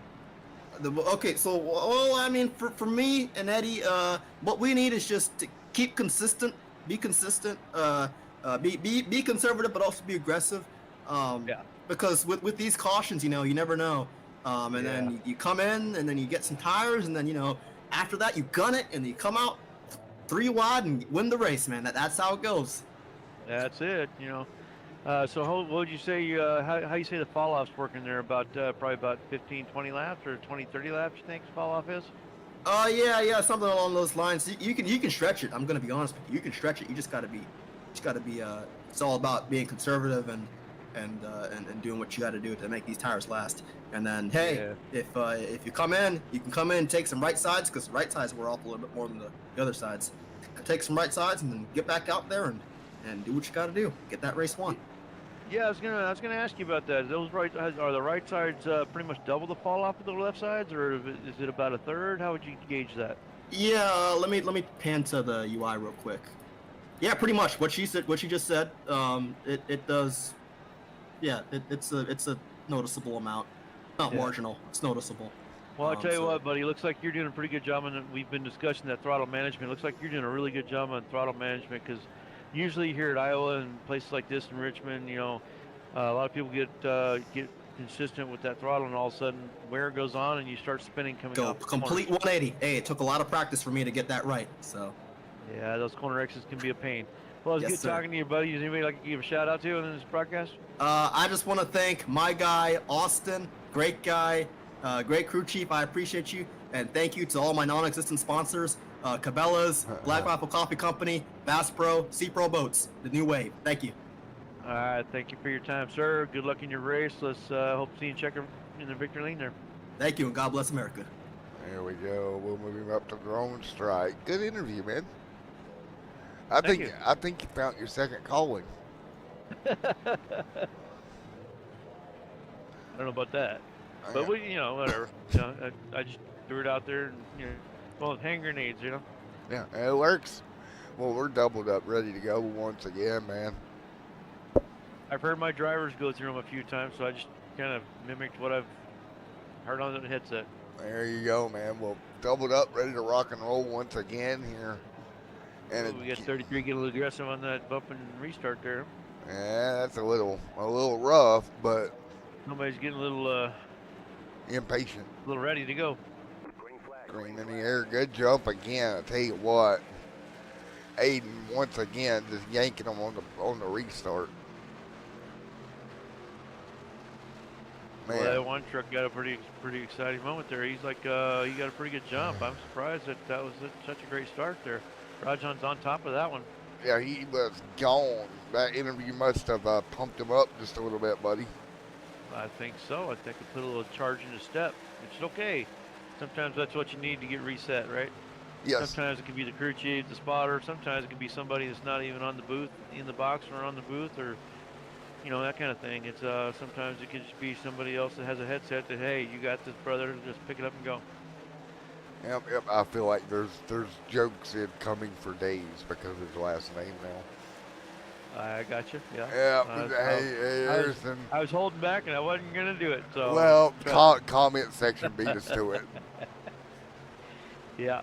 Okay, so well, I mean, for me and Eddie, what we need is just to keep consistent, be consistent, be conservative, but also be aggressive. Yeah. Because with these cautions, you never know. And then you come in, and then you get some tires, and then after that you gun it, and you come out 3 wide and win the race, man. That's how it goes. That's it. So what would you say? How you say the fall off's working there? About probably about 15, 20 laps or 20, 30 laps. You think fall off is? Yeah, something along those lines. You can stretch it. I'm gonna be honest with you. You can stretch it. You just gotta be. It's all about being conservative and doing what you got to do to make these tires last. And then if you come in, you can come in and take some right sides, because the right sides wear off a little bit more than the other sides. Take some right sides and then get back out there and do what you got to do. Get that race won. Yeah, I was gonna ask you about that. Are the right sides pretty much double the fall off of the left sides, or is it about a third? How would you gauge that? Yeah, let me pan to the UI real quick. Yeah, pretty much what she just said. It does. Yeah, it's a noticeable amount. Not marginal. It's noticeable. Well, I tell you what, buddy. Looks like you're doing a pretty good job on it. We've been discussing that throttle management. Looks like you're doing a really good job on throttle management, because usually here at Iowa and places like this in Richmond, a lot of people get consistent with that throttle, and all of a sudden wear goes on and you start spinning coming off the complete corners. 180. Hey, it took a lot of practice for me to get that right. So. Yeah, those corner X's can be a pain. Well, it's Yes, good sir. talking to you, buddy. Does anybody like to give a shout out to in this broadcast? I just want to thank my guy Austin. Great guy, great crew chief. I appreciate you, and thank you to all my non-existent sponsors. Cabela's, Black Rifle Coffee Company, Bass Pro, Sea Pro Boats, the new wave. Thank you. All right, thank you for your time, sir. Good luck in your race. Let's hope to see you check in the victory lane there. Thank you, and God bless America. There we go. We'll move him up to drone strike. Good interview, man. Thank you. I think you found your second calling. I don't know about that, but whatever. I just threw it out there, and well, hand grenades, Yeah, it works. Well, we're doubled up, ready to go once again, man. I've heard my drivers go through them a few times, so I just kind of mimicked what I've heard on the headset. There you go, man. Well, doubled up, ready to rock and roll once again here. And we got 33 getting a little aggressive on that bump and restart there. Yeah, that's a little rough, but Somebody's getting a little impatient. A little ready to go. Green in the air, good jump again. I tell you what, Aiden once again just yanking them on the restart. Man, Well, that one truck got a pretty exciting moment there. He's like, he got a pretty good jump. I'm surprised that was such a great start there. Rajan's on top of that one. yeah, he was gone. That interview must have pumped him up just a little bit, buddy. I think so. I think it put a little charge in his step, which is okay. Sometimes that's what you need to get reset, right? Yes. Sometimes it can be the crew chief, the spotter. Sometimes it can be somebody that's not even on the booth, in the box, or on the booth, or that kind of thing. It's sometimes it could just be somebody else that has a headset that, hey, you got this, brother. Just pick it up and go. Yep. I feel like there's jokes incoming for days because of his last name now. I got you. Yeah. Yeah. I was holding back and I wasn't gonna do it. So. Well, comment section beat us to it. Yeah.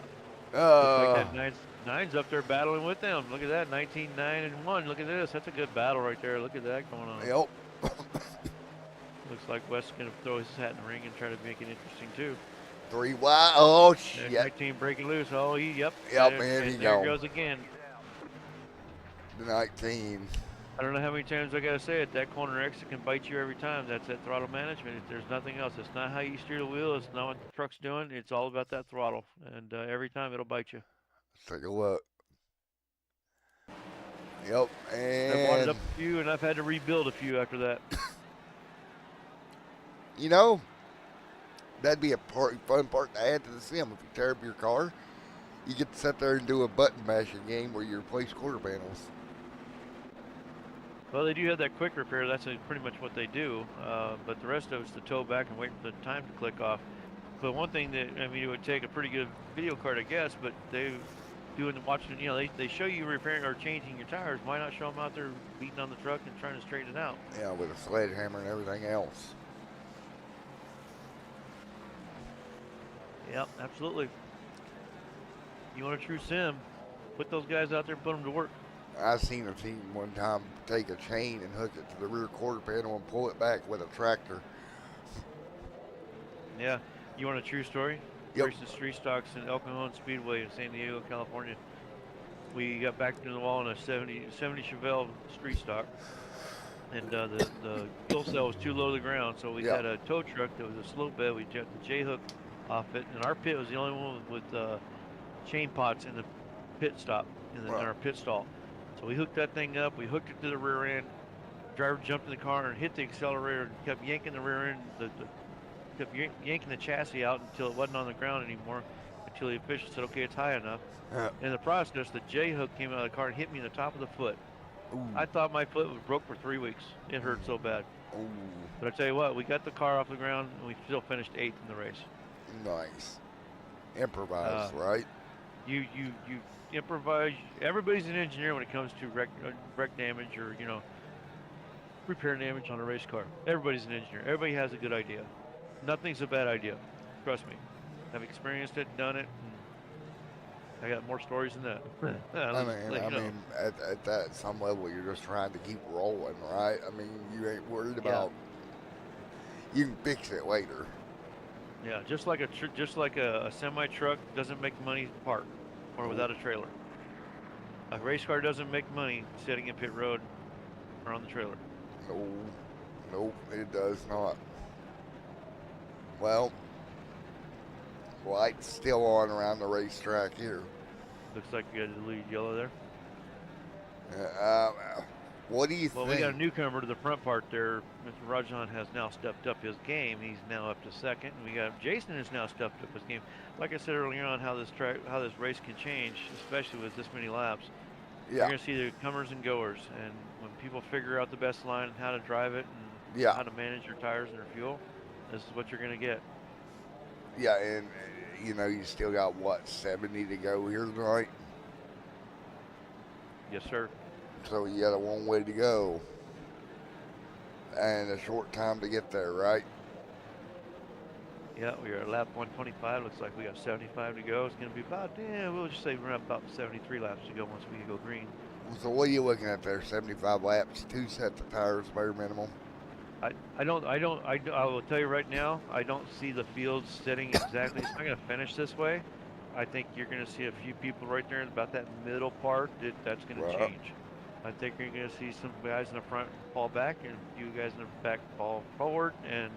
Looks like that nine's up there battling with them. Look at that, 19, 9, and 1. Look at this. That's a good battle right there. Look at that going on. Yep. Looks like Wes gonna throw his hat in the ring and try to make it interesting too. 3 wide. Oh shit. 19 breaking loose. Oh, Yep, man, he there gone. goes again. 19. I don't know how many times I gotta say it. That corner exit can bite you every time. That's that throttle management. There's nothing else. It's not how you steer the wheel. It's not what the truck's doing. It's all about that throttle. And every time it'll bite you. Let's take a look. Yep, and I've wadded up a few, and I've had to rebuild a few after that. That'd be a fun part to add to the sim. If you tear up your car, you get to sit there and do a button mashing game where you replace quarter panels. Well, they do have that quick repair. That's pretty much what they do. But the rest of it's to tow back and wait for the time to click off. But one thing that, it would take a pretty good video card, I guess, but they doing the watching, they show you repairing or changing your tires. Why not show them out there beating on the truck and trying to straighten it out? Yeah, with a sledgehammer and everything else. Yeah, absolutely. You want a true sim, put those guys out there and put them to work. I seen a team one time take a chain and hook it to the rear quarter panel and pull it back with a tractor. Yeah. You want a true story? Yep. Racing street stocks in El Cajon Speedway in San Diego, California. We got back to the wall in a 70 Chevelle street stock. And the kill cell was too low to the ground, so we had a tow truck that was a slope bed. We got the J-hook off it, and our pit was the only one with chain pots in the pit stop, in our pit stall. So we hooked that thing up, we hooked it to the rear end. Driver jumped in the car and hit the accelerator and kept yanking the rear end, kept yanking the chassis out until it wasn't on the ground anymore, until the official said, okay, it's high enough. In the process, the J-hook came out of the car and hit me in the top of the foot. Ooh. I thought my foot was broke for 3 weeks. It hurt so bad. Ooh. But I tell you what, we got the car off the ground and we still finished 8th in the race. Nice. Improvise, right? You improvise. Everybody's an engineer when it comes to wreck damage or repair damage on a race car. Everybody's an engineer. Everybody has a good idea. Nothing's a bad idea. Trust me. I've experienced it, done it. And I got more stories than that. I mean, at that some level, you're just trying to keep rolling, right? I mean, you ain't worried about. You can fix it later. Yeah, just like a semi truck doesn't make money parked or without a trailer. A race car doesn't make money sitting in pit road or on the trailer. Nope, it does not. Well, light's still on around the racetrack here. Looks like we got the lead yellow there. Uh, what do you Well, we got a think? newcomer to the front part there. Mr. Rajan has now stepped up his game. He's now up to second, and we got Jason has now stepped up his game. Like I said earlier on, how this race can change, especially with this many laps. You're Yeah, going to see the comers and goers, and when people figure out the best line and how to drive it and yeah, how to manage their tires and their fuel, this is what you're going to get. yeah, and you still got what 70 to go here tonight, Yes, sir. so you got a long way to go and a short time to get there, right? Yeah, we are at lap 125. Looks like we got 75 to go. It's going to be about, we'll just say we're about 73 laps to go once we go green. So what are you looking at there? 75 laps, 2 sets of tires, bare minimum. I will tell you right now, I don't see the field sitting exactly. It's not going to finish this way. I think you're going to see a few people right there in about that middle part that's going to Right. change. I think you're going to see some guys in the front fall back and a few guys in the back fall forward. And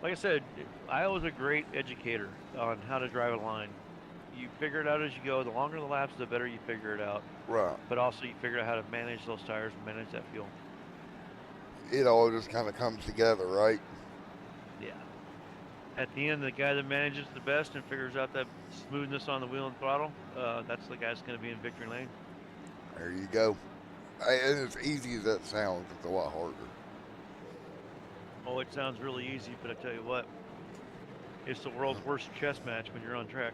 like I said, I was a great educator on how to drive a line. You figure it out as you go. The longer the laps, the better you figure it out. Right. But also you figure out how to manage those tires and manage that fuel. It all just kind of comes together, right? Yeah. At the end, the guy that manages the best and figures out that smoothness on the wheel and throttle, that's the guy that's going to be in victory lane. There you go. And as easy as that sounds, it's a lot harder. Oh, it sounds really easy, but I tell you what, it's the world's worst chess match when you're on track.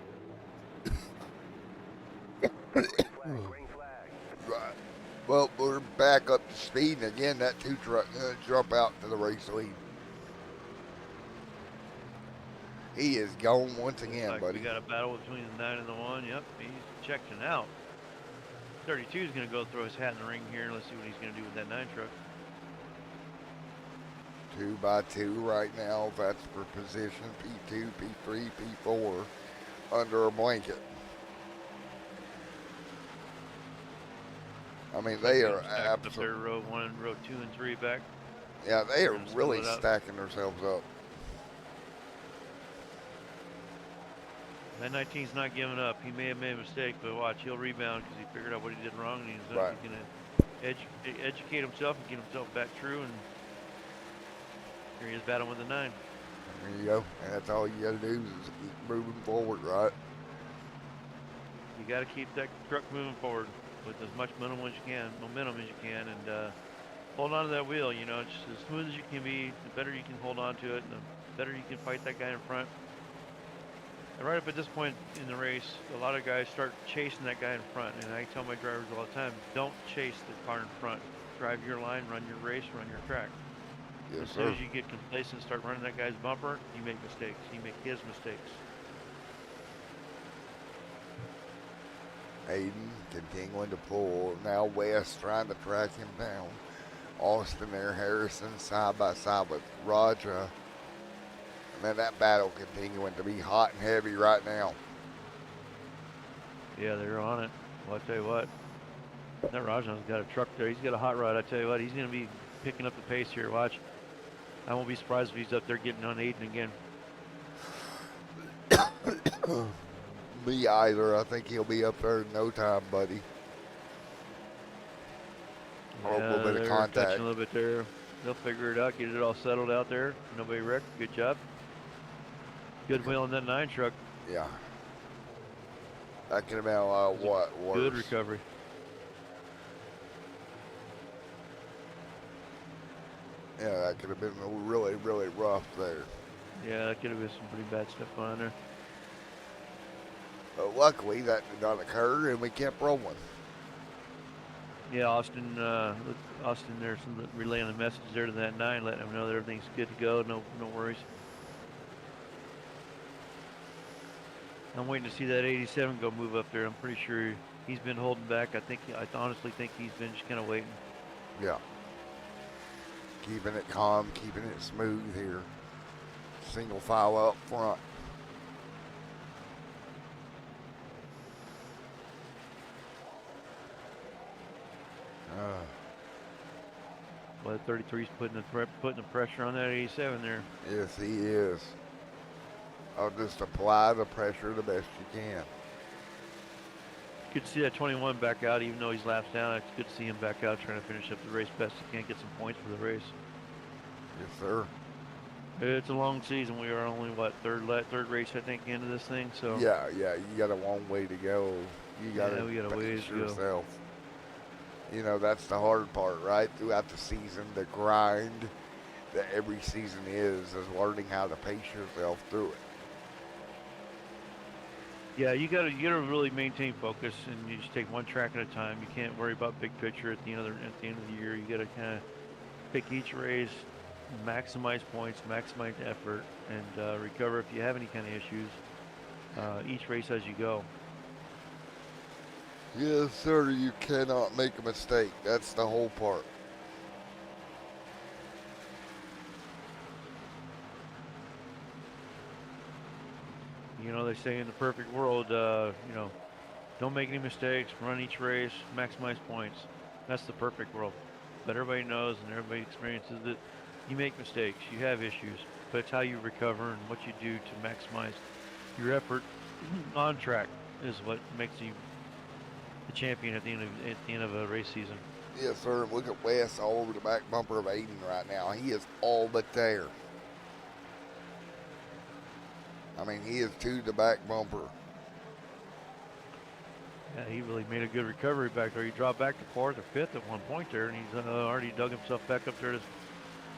Green flag. Right. Well, we're back up to speed, and again, that two truck jump out to the race lead. He is gone once again, Like buddy. we got a battle between the 9 and the 1. Yep, he's checking out. 32 is going to go throw his hat in the ring here. Let's see what he's going to do with that 9 truck. 2 by 2 right now. That's for position P2, P3, P4 under a blanket. I mean, they are Up there, absolutely. row 1, row 2, and 3 back. Yeah, they are We're gonna really settle it out. stacking themselves up. That 19's not giving up. He may have made a mistake, but watch, he'll rebound because he figured out what he did wrong, and he's Right. going to educate himself and get himself back true. And here he is battling with the 9. There you go. And that's all you got to do is keep moving forward, right? You got to keep that truck moving forward with as much momentum as you can, and hold on to that wheel. You know, just as smooth as you can be, the better you can hold on to it, and the better you can fight that guy in front. And right up at this point in the race, a lot of guys start chasing that guy in front. And I tell my drivers all the time, don't chase the car in front. Drive your line, run your race, run your track. Yes, As soon sir. as you get complacent and start running that guy's bumper, you make mistakes. You make his mistakes. Hayden continuing to pull. Now West trying to track him down. Austin there, Harrison side by side with Raja. And then that battle continuing to be hot and heavy right now. Yeah, they're on it. Well, I tell you what, that Rajan's got a truck there. He's got a hot rod. I tell you what, he's going to be picking up the pace here. Watch. I won't be surprised if he's up there getting on Aiden again. Me either. I think he'll be up there in no time, buddy. Or a little bit of they're contact. touching a little bit there. They'll figure it out, get it all settled out there. Nobody wrecked. Good job. Good wheel on that 9 truck. Yeah. That could have been a lot of what worse. Good recovery. Yeah, that could have been really, really rough there. Yeah, that could have been some pretty bad stuff on there. But luckily, that did not occur, and we kept rolling. Yeah, Austin there's some relaying the message there to that 9, letting them know that everything's good to go. No worries. I'm waiting to see that 87 go move up there. I'm pretty sure he's been holding back. I honestly think he's been just kind of waiting. Yeah. Keeping it calm, keeping it smooth here. Single file up front. Well, 33's putting the pressure on that 87 there. Yes, he is. I'll just apply the pressure the best you can. Good to see that 21 back out, even though he's laps down. It's good to see him back out trying to finish up the race best he can, get some points for the race. Yes, sir. It's a long season. We are only what third race I think into this thing. So Yeah, you got a long way to go. You got yeah, to we got a ways pace to go. yourself. You know, that's the hard part, right? Throughout the season, the grind that every season is learning how to pace yourself through it. Yeah, you gotta really maintain focus, and you just take one track at a time. You can't worry about big picture at the end of the year. You gotta kind of pick each race, maximize points, maximize effort, and recover if you have any kind of issues. Each race as you go. Yes, sir. You cannot make a mistake. That's the whole part. You know, they say in the perfect world, don't make any mistakes, run each race, maximize points. That's the perfect world. But everybody knows and everybody experiences that you make mistakes, you have issues, but it's how you recover and what you do to maximize your effort on track is what makes you the champion at the end of a race season. Yes, sir. Look at Wes all over the back bumper of Aiden right now. He is all but there. I mean, he is to the back bumper. Yeah, he really made a good recovery back there. He dropped back to fourth or fifth at one point there, and he's already dug himself back up there to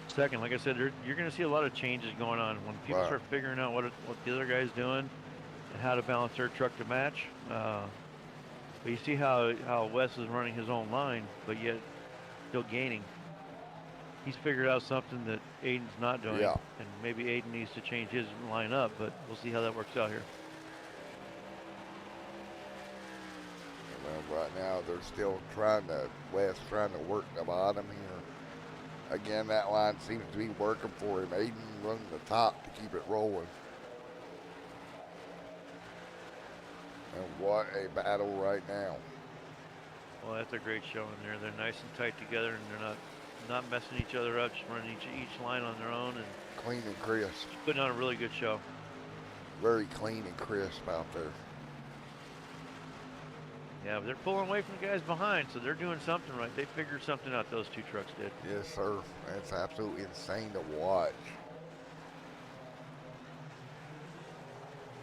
second. Like I said, you're going to see a lot of changes going on when people Right. start figuring out what the other guy's doing and how to balance their truck to match. But you see how Wes is running his own line, but yet still gaining. He's figured out something that Aiden's not doing, Yeah. and maybe Aiden needs to change his line up, but we'll see how that works out here. Well, right now they're still Wes trying to work the bottom here. Again, that line seems to be working for him. Aiden running the top to keep it rolling. And what a battle right now. Well, that's a great show in there. They're nice and tight together, and they're not messing each other up, just running each line on their own and Clean and crisp. putting on a really good show. Very clean and crisp out there. Yeah, but they're pulling away from the guys behind, so they're doing something right. They figured something out, those two trucks did. Yes, sir. That's absolutely insane to watch.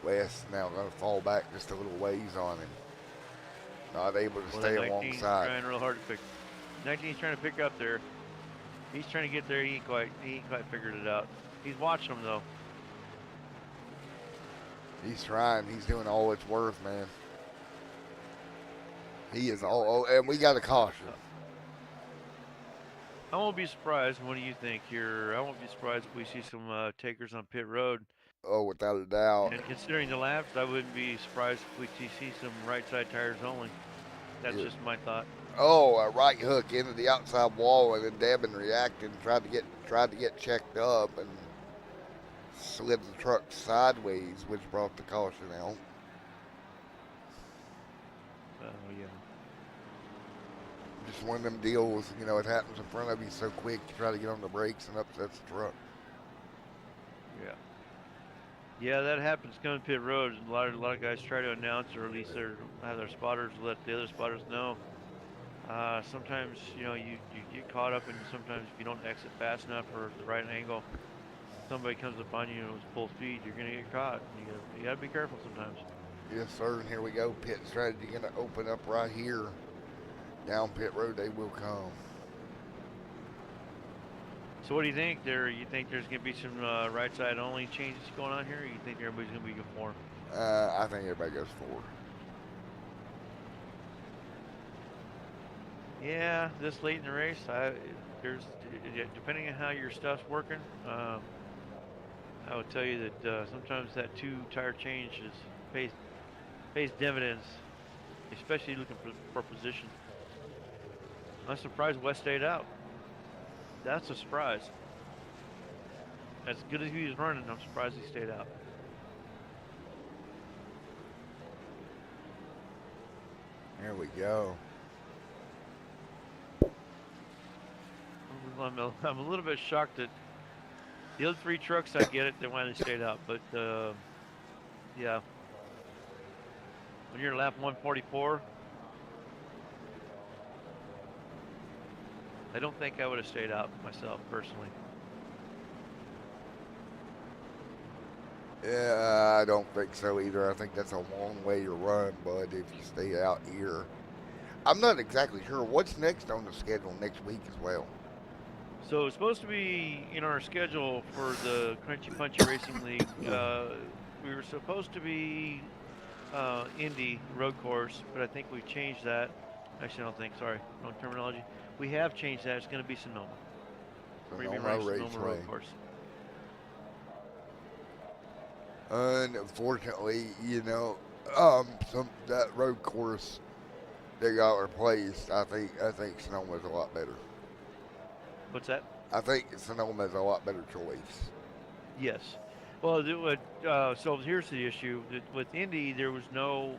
Wes now going to fall back just a little ways on him. Not able to Well, stay that 19's alongside. trying real hard to pick. 19's trying to pick up there. He's trying to get there. He ain't quite figured it out. He's watching them though. He's trying. He's doing all it's worth, man. He is all, and we got a caution. I won't be surprised. What do you think here? I won't be surprised if we see some takers on pit road. Oh, without a doubt. And considering the laps, I wouldn't be surprised if we see some right side tires only. That's just my thought. Oh, a right hook into the outside wall, and then Devin reacted and tried to get checked up and slid the truck sideways, which brought the caution out. Oh yeah. Just one of them deals, you know, it happens in front of you so quick, you try to get on the brakes and upsets the truck. Yeah. Yeah, that happens coming pit road. A lot of guys try to announce, or at least have their spotters let the other spotters know. Sometimes you get caught up, and sometimes if you don't exit fast enough or the right angle, somebody comes up on you and it's full speed, you're gonna get caught. You gotta be careful sometimes. Yes, sir, and here we go. Pit strategy going to open up right here. Down pit road they will come. So what do you think? You think there's gonna be some right side only changes going on here? Or you think everybody's gonna be conform? I think everybody goes forward. Yeah, this late in the race, depending on how your stuff's working, I would tell you that sometimes that two tire change pays dividends, especially looking for position. I'm surprised West stayed out. That's a surprise. As good as he was running, I'm surprised he stayed out. Here we go. I'm a little bit shocked that the other three trucks, I get it, why they stayed out, but yeah. When you're lap 144, I don't think I would have stayed out myself personally. Yeah, I don't think so either. I think that's a long way to run, bud, if you stay out here. I'm not exactly sure what's next on the schedule next week as well. So it's supposed to be in our schedule for the Crunchy Punchy Racing League. We were supposed to be Indy road course, but I think we've changed that. Actually, I don't think. Sorry, wrong terminology. We have changed that. It's going to be Sonoma. We're going to be Sonoma running Sonoma road Raceway. course. Unfortunately, some that road course they got replaced. I think Sonoma's a lot better. What's that? I think Sonoma's a lot better choice. Yes. Well, so here's the issue with Indy. There is no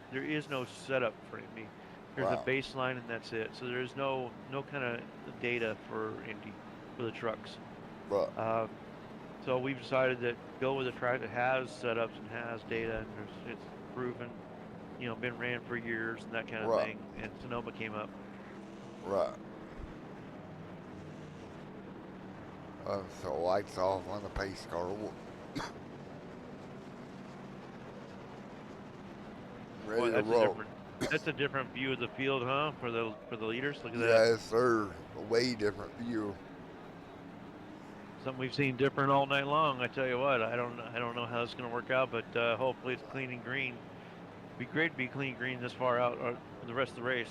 setup for Indy. There's a Wow. baseline and that's it. So there's no kind of data for Indy for the trucks. But Uh, so we've decided that go with a track that has setups and has data and it's proven, been ran for years and that kind of right, thing. And Sonoma came up. right. So lights off on the pace car. Ready Boy, to roll. that's a different view of the field, huh? For the leaders. Look at that. Yes, sir. A way different view. Something we've seen different all night long. I tell you what, I don't know how it's going to work out, but hopefully it's clean and green. Be great to be clean green this far out for the rest of the race.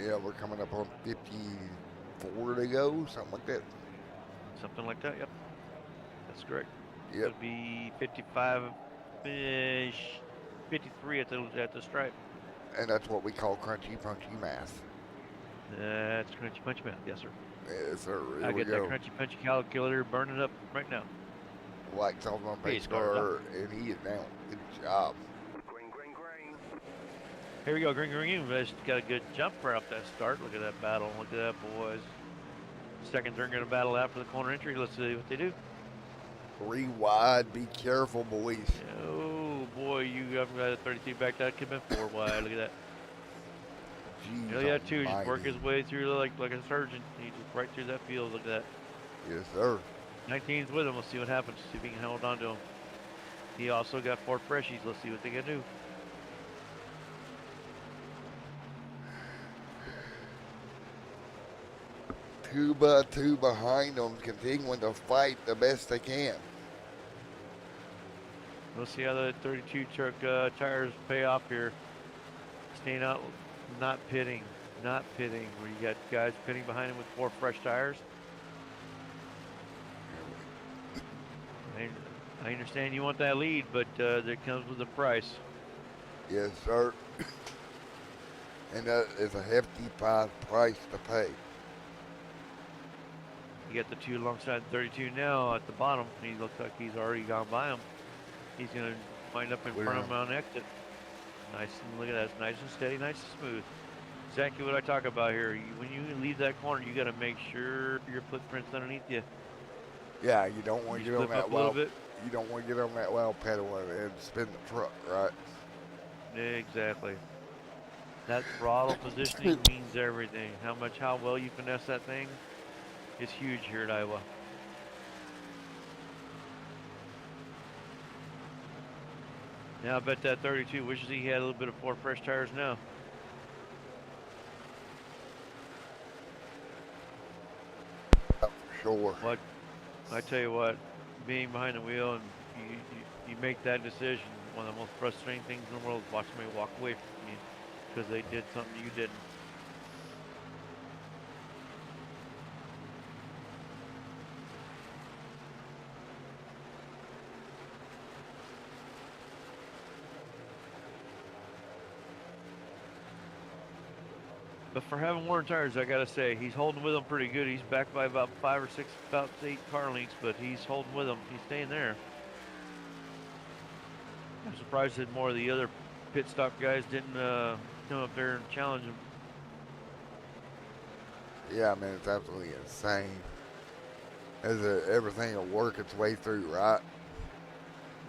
Yeah, we're coming up on 54 to go, something like that. Something like that. Yep, that's correct. Yep. It'll be 55-ish, 53 at the stripe. And that's what we call crunchy punchy math. That's crunchy punchy math. Yes, sir. Yes, sir. Here I we get that go. crunchy punchy calculator burning up right now. Lights off on Hey, pace started up. car, and he is down. Good job. Green, green, green. Here we go, green, green, green. Just got a good jump right off that start. Look at that battle. Look at that, boys. Seconds are going to battle after the corner entry. Let's see what they do. 3 wide. Be careful, boys. Oh, boy, you haven't got a 32 back. That could have been 4 wide. Look at that. Jeez, Oh, yeah, 2. Just work almighty. his way through like a surgeon. He just right through that field. Look at that. Yes, sir. 19's with him. Let's see what happens. See if he can hold on to him. He also got 4 freshies. Let's see what they can do. Two by two behind them, continuing to fight the best they can. We'll see how the 32 truck tires pay off here. Staying out, not pitting. Not pitting. Where you got guys pitting behind him with 4 fresh tires. I understand you want that lead, but that comes with a price. Yes, sir. And that is a hefty price to pay. You got the 2 alongside the 32 now at the bottom. He looks like he's already gone by him. He's going to wind up in front of him on exit. Nice and look at that. It's nice and steady, nice and smooth. Exactly what I talk about here. When you leave that corner, you got to make sure your footprint's underneath you. Yeah, you don't want to get on Slip that up a little well. bit. You don't want to get on that well pedal and spin the truck, right? Exactly. That throttle positioning means everything. How well you finesse that thing is huge here at Iowa. Now I bet that 32 wishes he had a little bit of 4 fresh tires now. For sure. What I tell you what, being behind the wheel and you make that decision, one of the most frustrating things in the world is watching somebody walk away from you because they did something you didn't. But for having worn tires, I gotta say, he's holding with them pretty good. He's back by about 5 or 6, about 8 car lengths, but he's holding with them. He's staying there. I'm surprised that more of the other pit stop guys didn't come up there and challenge him. Yeah, man, it's absolutely insane. Everything will work its way through, right?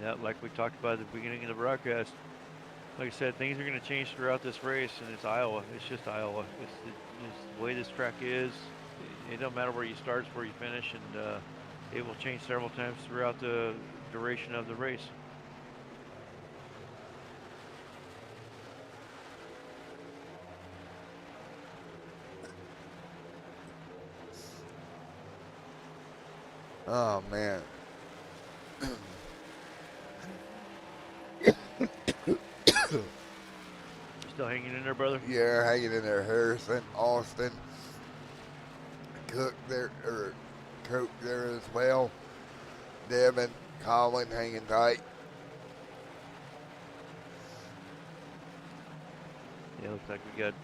Yeah, like we talked about at the beginning of the broadcast. Like I said, things are going to change throughout this race, and it's Iowa. It's just Iowa. It's the way this track is. it don't matter where you start, it's where you finish, and it will change several times throughout the duration of the race. Oh man. You still hanging in there, brother? Yeah, hanging in there. Harrison, Austin, Cook there, or Coke there as well. Devin, Colin hanging tight. Yeah, looks like we got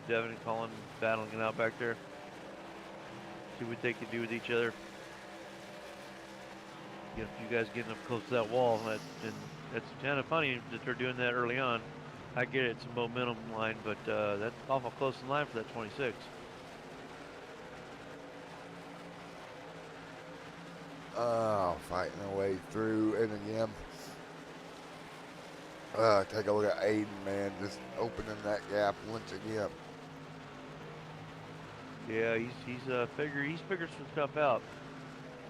Devin and Colin battling it out back there. See what they can do with each other. Get you guys getting up close to that wall, and that's kind of funny that they're doing that early on. I get it, it's a momentum line, but that's awful close in line for that 26. Oh, fighting their way through. And again, take a look at Aiden, man. Just opening that gap once again. Yeah, he's figured some stuff out.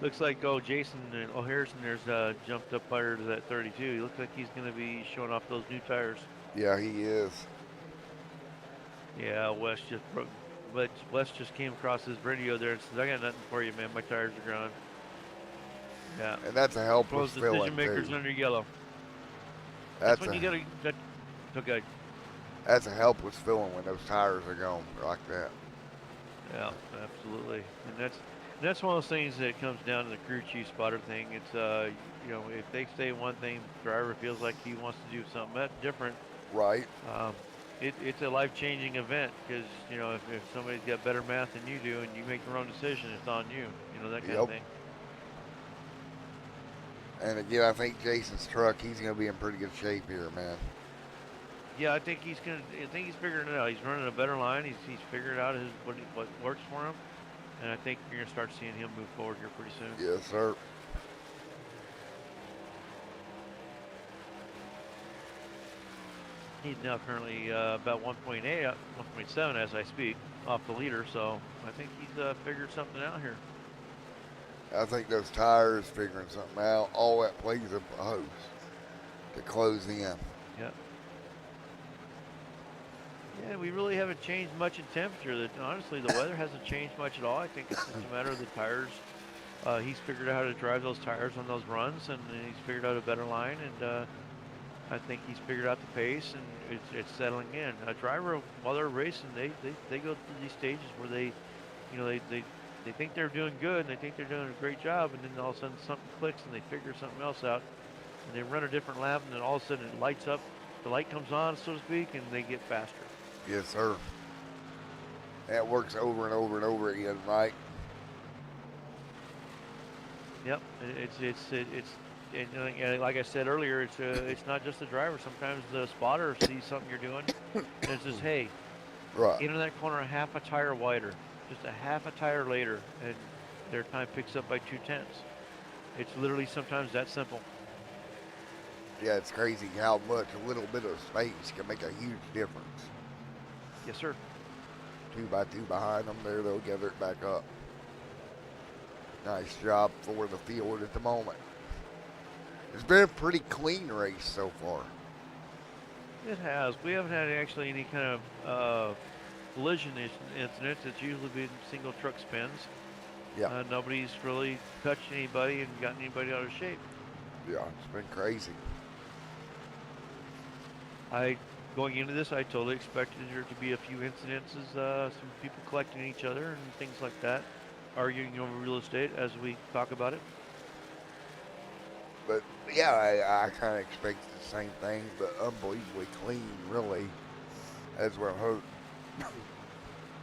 Looks like Jason and Harrison there's jumped up higher to that 32. He looks like he's going to be showing off those new tires. Yeah, he is. Yeah, Wes just came across his radio there and says, "I got nothing for you, man. My tires are gone." Yeah. And that's a helpless Close decision feeling, makers too. under yellow. That's when you gotta. Okay. That's a helpless feeling when those tires are gone like that. Yeah, absolutely. And that's one of those things that comes down to the crew chief spotter thing. It's if they say one thing, the driver feels like he wants to do something different. Right. Um, it's a life-changing event because if somebody's got better math than you do and you make the wrong decision, it's on you. That kind of Yep. thing. And again, I think Jason's truck, he's going to be in pretty good shape here, man. Yeah, I think he's figuring it out. He's running a better line. He's figured out what works for him, and I think you're gonna start seeing him move forward here pretty soon. Yes, sir. He's now currently about 1.8, 1.7 as I speak, off the leader. So I think he's figured something out here. I think those tires figuring something out. All that plays a host to close in. Yeah. Yeah, we really haven't changed much in temperature. Honestly, the weather hasn't changed much at all. I think it's just a matter of the tires. He's figured out how to drive those tires on those runs, and he's figured out a better line. And I think he's figured out the pace, and it's settling in. A driver, while they're racing, they go through these stages where they think they're doing good, and they think they're doing a great job, and then all of a sudden something clicks, and they figure something else out, and they run a different lap, and then all of a sudden it lights up, the light comes on, so to speak, and they get faster. Yes, sir. That works over and over and over again, right? Yep, and like I said earlier, it's not just the driver. Sometimes the spotter sees something you're doing, and it says, "Hey, Right. into that corner a half a tire wider, just a half a tire later," and their time picks up by 2/10. It's literally sometimes that simple. Yeah, it's crazy how much a little bit of space can make a huge difference. Yes, sir. 2 by 2 behind them there, they'll gather it back up. Nice job for the field at the moment. It's been a pretty clean race so far. It has. We haven't had actually any kind of collision incidents. It's usually been single truck spins. Yeah. Nobody's really touched anybody and gotten anybody out of shape. Yeah, it's been crazy. Going into this, I totally expected there to be a few incidences, some people collecting each other and things like that, arguing over real estate as we talk about it. But yeah, I kind of expected the same thing, but unbelievably clean, really, as we're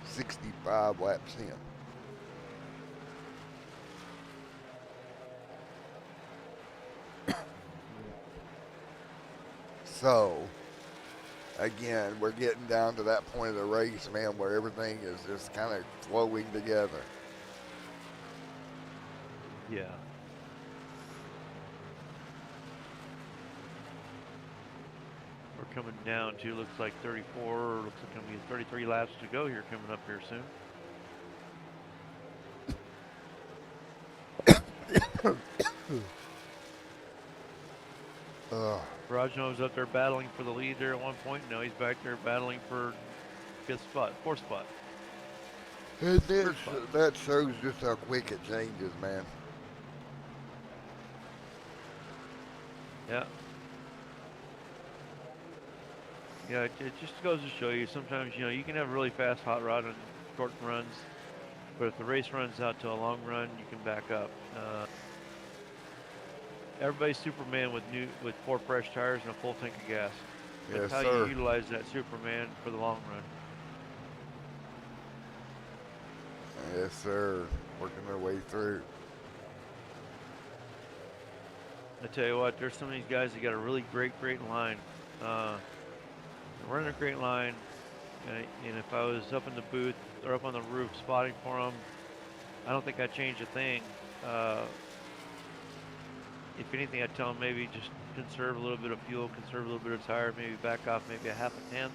65 laps in. So, again, we're getting down to that point of the race, man, where everything is just kind of flowing together. Yeah. We're coming down to, looks like 34, looks like going to be 33 laps to go here coming up here soon. Rajno was up there battling for the lead there at one point. Now he's back there battling for fourth spot. And Third spot. that shows just how quick it changes, man. Yeah. Yeah, it just goes to show you sometimes, you can have a really fast hot rod on short runs, but if the race runs out to a long run, you can back up. Everybody's Superman with 4 fresh tires and a full tank of gas. It's Yes, how you sir. utilize that Superman for the long run. Yes, sir. Working their way through. I tell you what, there's some of these guys that got a really great line. They're running a great line, and if I was up in the booth or up on the roof spotting for them, I don't think I'd change a thing. If anything, I'd tell them maybe just conserve a little bit of fuel, conserve a little bit of tire, maybe back off maybe a half a tenth,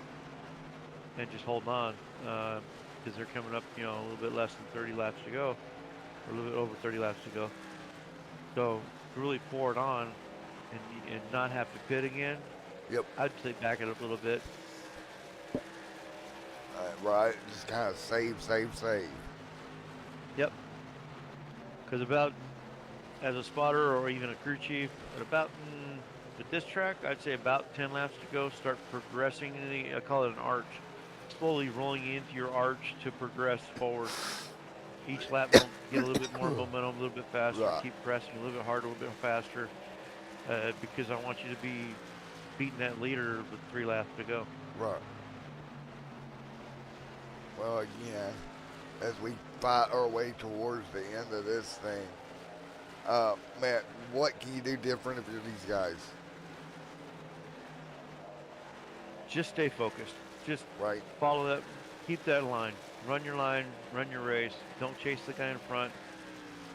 and just hold on, because they're coming up, a little bit less than 30 laps to go, or a little bit over 30 laps to go. So to really pour it on and not have to pit again, Yep. I'd say back it up a little bit. Right. Just kind of save. Yep. Because about as a spotter or even a crew chief, at about at this track, I'd say about 10 laps to go. Start progressing I call it an arch, slowly rolling into your arch to progress forward. Each lap, get a little bit more momentum, a little bit faster. Right. Keep pressing a little bit harder, a little bit faster, because I want you to be beating that leader with 3 laps to go. Right. Well, again, as we fight our way towards the end of this thing, Matt, what can you do different if you're these guys? Just stay focused. Just Right. follow that. Keep that line. Run your line. Run your race. Don't chase the guy in front.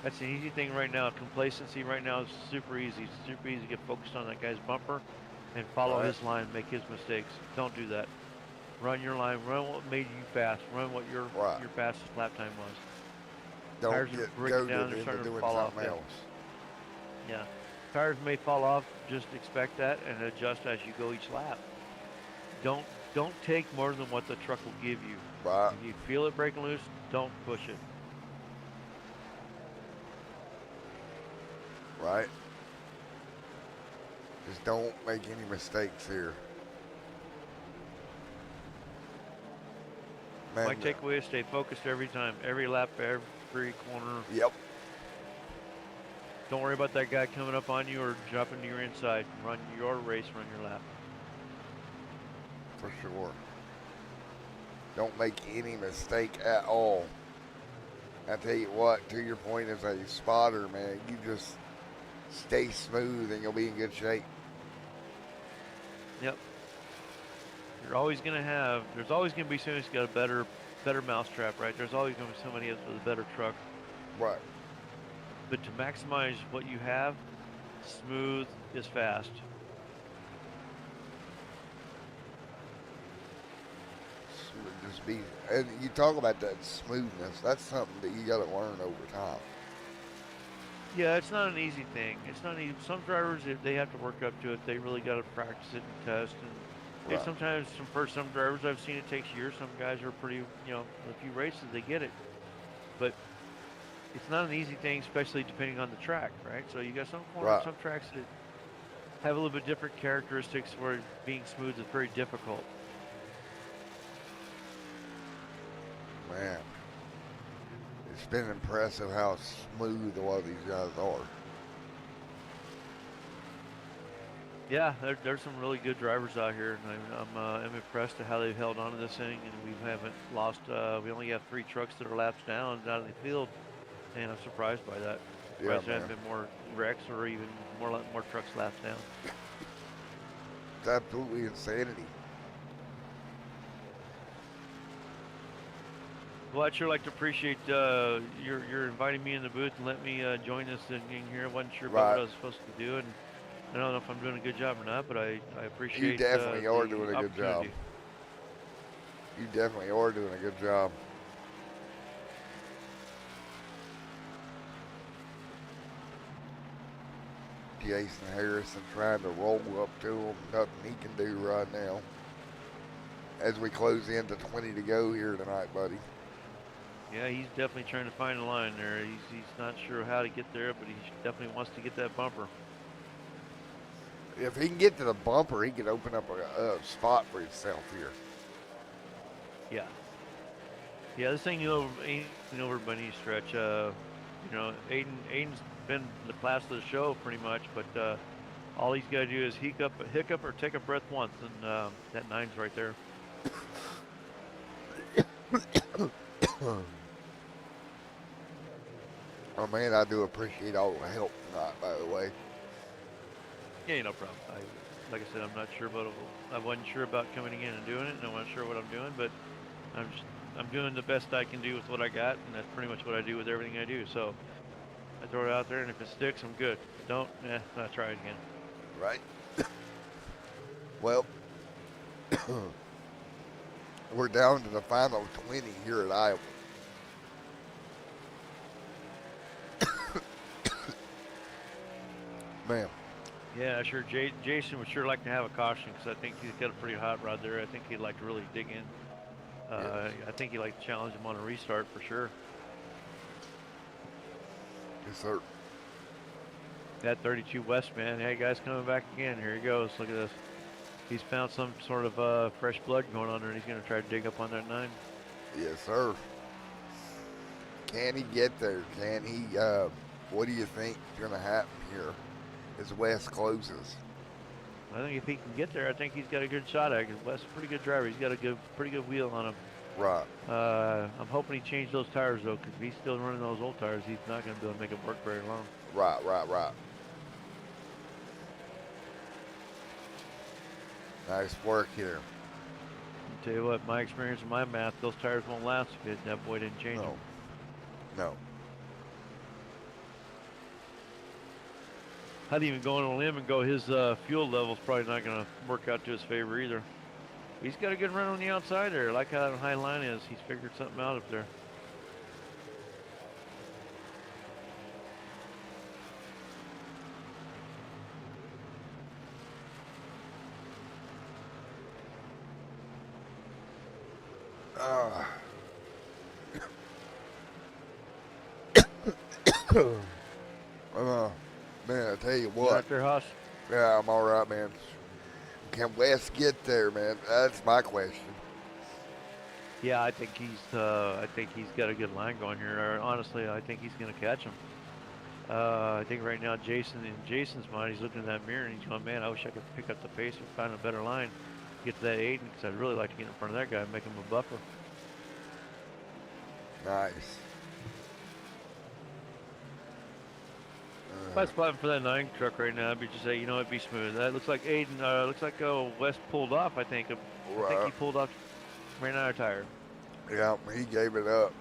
That's an easy thing right now. Complacency right now is super easy. It's super easy to get focused on that guy's bumper and follow Right. his line, make his mistakes. Don't do that. Run your line. Run what made you fast. Run what your fastest lap time was. Don't Tires are get breaking goaded down. They're into starting to doing fall off. something else. Yeah. Tires may fall off. Just expect that and adjust as you go each lap. Don't take more than what the truck will give you. Right. If you feel it breaking loose, don't push it. Right. Just don't make any mistakes here. Man, My takeaway is stay focused every time, every lap, every corner. Yep. Don't worry about that guy coming up on you or jumping to your inside. Run your race, run your lap. For sure. Don't make any mistake at all. I tell you what, to your point as a spotter, man, you just stay smooth and you'll be in good shape. Yep. There's always going to be somebody who's got a better mousetrap, right? There's always going to be somebody else with a better truck. Right. But to maximize what you have, smooth is fast. Just be, and you talk about that smoothness. That's something that you got to learn over time. Yeah, it's not an easy thing. It's not easy. Some drivers, they have to work up to it. They really got to practice it and test. And Right. sometimes, for some drivers I've seen, it takes years. Some guys are pretty, in a few races they get it. But it's not an easy thing, especially depending on the track, right? So you got some Right. some tracks that have a little bit different characteristics where being smooth is very difficult. Man, it's been impressive how smooth a lot of these guys are. Yeah, there's some really good drivers out here, and I'm impressed at how they've held on to this thing, and we haven't lost. We only have 3 trucks that are laps down out of the field, and I'm surprised by that. Yeah, Surprised there man. haven't been more wrecks or even more trucks laps down. It's absolutely insanity. Well, I'd sure like to appreciate your inviting me in the booth and let me join this thing here. I wasn't sure about Right. what I was supposed to do, and I don't know if I'm doing a good job or not, but I appreciate You definitely are the doing a good job. opportunity. You definitely are doing a good job. Jason Harrison trying to roll up to him. Nothing he can do right now. As we close into 20 to go here tonight, buddy. Yeah, he's definitely trying to find a line there. He's not sure how to get there, but he definitely wants to get that bumper. If he can get to the bumper, he could open up a spot for himself here. Yeah. Yeah, this thing ain't over by any stretch. Aiden's been the class of the show pretty much, but all he's got to do is hiccup or take a breath once, and that 9's right there. Oh man, I do appreciate all the help tonight, by the way. Yeah, no problem. Like I said, I wasn't sure about coming in and doing it, and I wasn't sure what I'm doing, but I'm doing the best I can do with what I got, and that's pretty much what I do with everything I do. So I throw it out there, and if it sticks, I'm good. If it don't, I'll try it again. Right. Well, we're down to the final 20 here at Iowa. Man. Yeah, sure. Jason would sure like to have a caution because I think he's got a pretty hot rod there. I think he'd like to really dig in. I think he'd like to challenge him on a restart for sure. Yes, sir. That 32 West, man. Hey, guys, coming back again. Here he goes. Look at this. He's found some sort of fresh blood going on there, and he's going to try to dig up on that 9. Yes, sir. Can he get there? Can he? What do you think is going to happen here as West closes? I think if he can get there, I think he's got a good shot at it. Because West's a pretty good driver. He's got a pretty good wheel on him. Right. I'm hoping he changed those tires though, because if he's still running those old tires, he's not going to be able to make it work very long. Right. Nice work here. I'll tell you what, my experience and my math, those tires won't last if that boy didn't change them. No. I'd even go on a limb and go his fuel level's probably not going to work out to his favor either. He's got a good run on the outside there. I like how that high line is. He's figured something out up there. Man, I tell you You what. out there, Haas? Yeah, I'm all right, man. Can West get there, man? That's my question. Yeah, I think he's got a good line going here. Honestly, I think he's going to catch him. I think right now, in Jason's mind, he's looking in that mirror and he's going, man, I wish I could pick up the pace and find a better line, get to that Aiden, because I'd really like to get in front of that guy and make him a buffer. Nice. If I was plotting for that 9 truck right now, I'd be just say, you know, it'd be smooth. That looks like Aiden. Looks like West pulled off. I think he pulled off, ran out of tire. Yeah, he gave it up.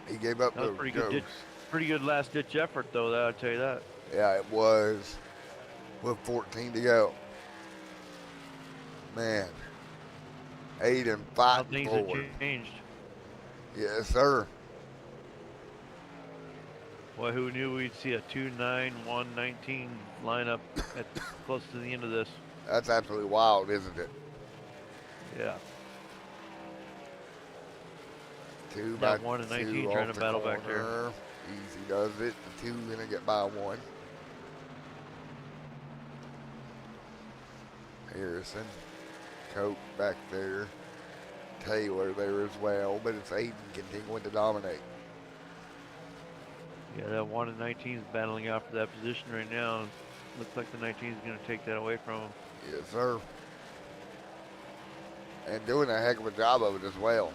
He gave up That was those pretty good last ditch effort, though. I'll tell you that. Yeah, it was. With 14 to go. Man. Aiden How fighting things forward. have changed. Yes, sir. Boy, who knew we'd see a 2-9-1-19 lineup at close to the end of this? That's absolutely wild, isn't it? Yeah. 2 That by 1 and 19 2 trying off to the battle back there. corner. Easy does it. The 2 gonna get by 1. Harrison, Coke back there, Taylor there as well, but it's Aiden continuing to dominate. Yeah, that 1 and 19 is battling out for that position right now. Looks like the 19 is going to take that away from him. Yes, sir. And doing a heck of a job of it as well.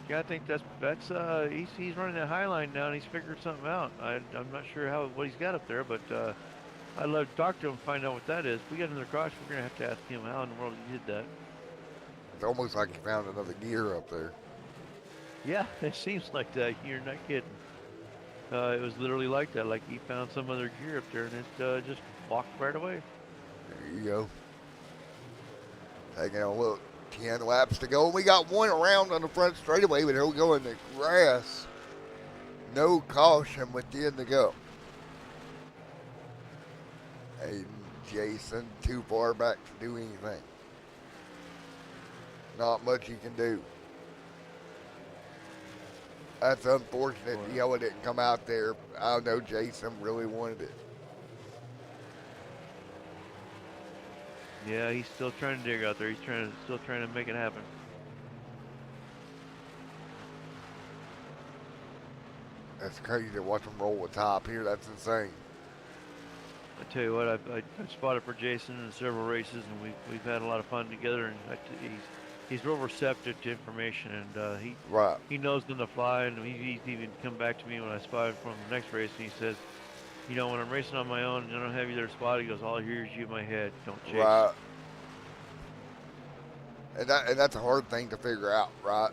Yeah, I think he's running that high line now and he's figured something out. I'm not sure what he's got up there, but I'd love to talk to him and find out what that is. If we get another crash, we're going to have to ask him how in the world he did that. It's almost like he found another gear up there. Yeah, it seems like that. You're not kidding. It was literally like that. Like he found some other gear up there and it just walked right away. There you go. Taking a look. 10 laps to go. We got one around on the front straightaway, but he'll go in the grass. No caution within the go. Aiden, Jason, too far back to do anything. Not much he can do. That's unfortunate. Right. Yellow didn't come out there. I know Jason really wanted it. Yeah, he's still trying to dig out there. He's still trying to make it happen. That's crazy to watch him roll a top here. That's insane. I tell you what, I've spotted for Jason in several races, and we've had a lot of fun together. And he's real receptive to information, and Right. he knows when to fly. And he's even come back to me when I spotted for him the next race, and he says, you know, when I'm racing on my own and I don't have you there spotted, he goes, all I hear is you in my head. Don't chase. Right. And that's a hard thing to figure out, right?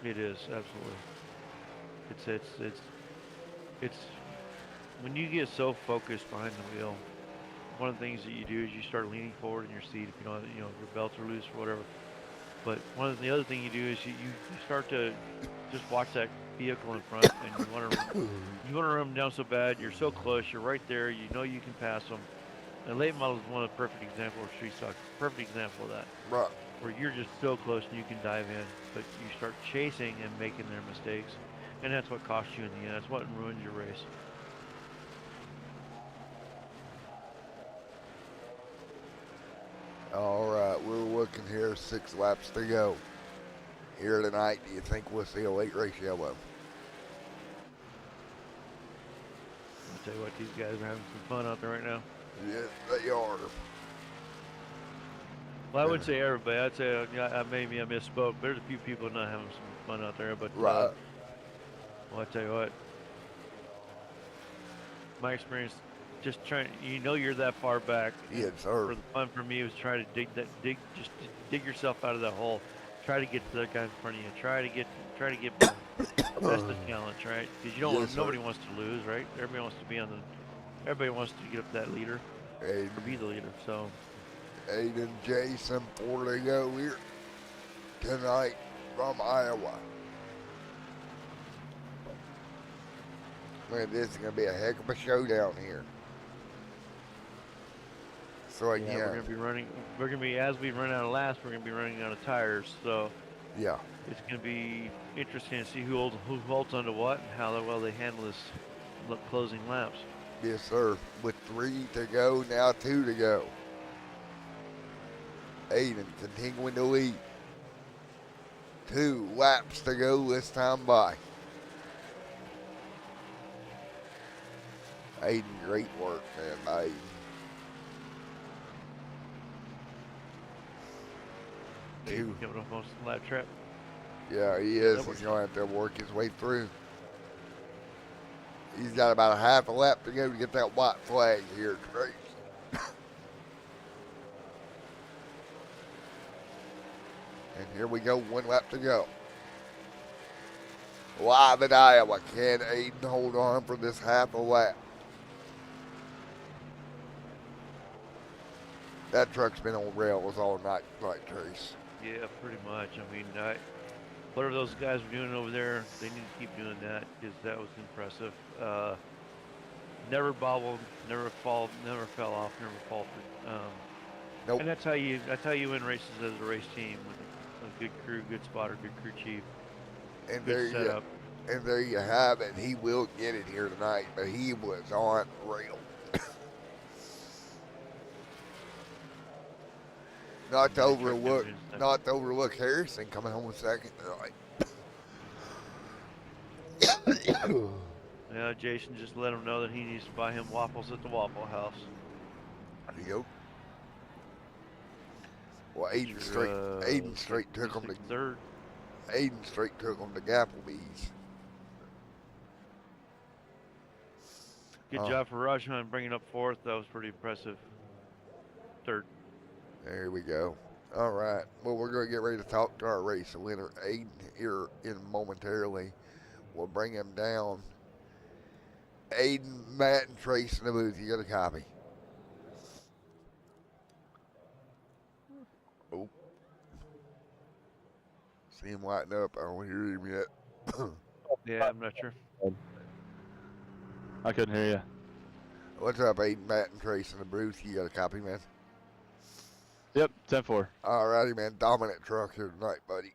It is absolutely. It's when you get so focused behind the wheel. One of the things that you do is you start leaning forward in your seat if you don't, you know, if your belts are loose or whatever. But the other thing you do is you start to just watch that vehicle in front, and you want to run them down so bad. You're so close. You're right there. You know you can pass them. And late model is one of the perfect example of street stock. Perfect example of that, Right. where you're just so close and you can dive in, but you start chasing and making their mistakes, and that's what costs you in the end. That's what ruins your race. All right, we're looking here. 6 laps to go. Here tonight, do you think we'll see a late race yellow? I'll tell you what, these guys are having some fun out there right now. Yes, they are. Well, I wouldn't say everybody. I'd say maybe I misspoke. There's a few people not having some fun out there, but Right. well, I tell you what, my experience, just trying, you know, you're that far back. Yes, and sir. For the fun for me was try to just dig yourself out of that hole. Try to get to the guy in front of you. Try to get by. That's the challenge, right? Because you don't Yes, want, sir. nobody wants to lose, right? Everybody wants to get up that leader Aiden, or be the leader. So Aiden, Jason, 4 to go here tonight from Iowa. Man, this is going to be a heck of a showdown here. So yeah, again, we're gonna be running. We're gonna be as we run out of laps, we're gonna be running out of tires. So yeah. it's going to be interesting to see who holds onto what and how well they handle this closing laps. Yes, sir. With 3 to go, now 2 to go. Aiden continuing to lead. 2 laps to go this time by. Aiden, great work, man, by Aiden. Two. Coming off most lap trap. Yeah, he is. He's going to have to work his way through. He's got about a half a lap to go to get that white flag here, Trace. And here we go, 1 lap to go. Live at Iowa. Can Aiden hold on for this half a lap? That truck's been on rails all night, like Trace. Yeah, pretty much. I mean, whatever those guys were doing over there, they need to keep doing that because that was impressive. Never bobbled, never fell off, never faltered. Nope. And that's how you win races as a race team with a good crew, good spotter, good crew chief, And good setup. there you have it. He will get it here tonight, but he was on rail. Not to overlook Harrison coming home second tonight. Yeah, Jason just let him know that he needs to buy him waffles at the Waffle House. Yep. Well, Aiden straight took him to third. Aiden straight took him to Gapplebee's. Good job for Rajan bringing up fourth. That was pretty impressive. Third. There we go. All right. Well, we're going to get ready to talk to our race winner, Aiden, here in momentarily. We'll bring him down. Aiden, Matt, and Trace in the booth. You got a copy. Oh. See him lighting up. I don't hear him yet. Yeah, I'm not sure. I couldn't hear you. What's up, Aiden, Matt, and Trace in the booth? You got a copy, man? Yep, 10-4. Alrighty, man. Dominant truck here tonight, buddy.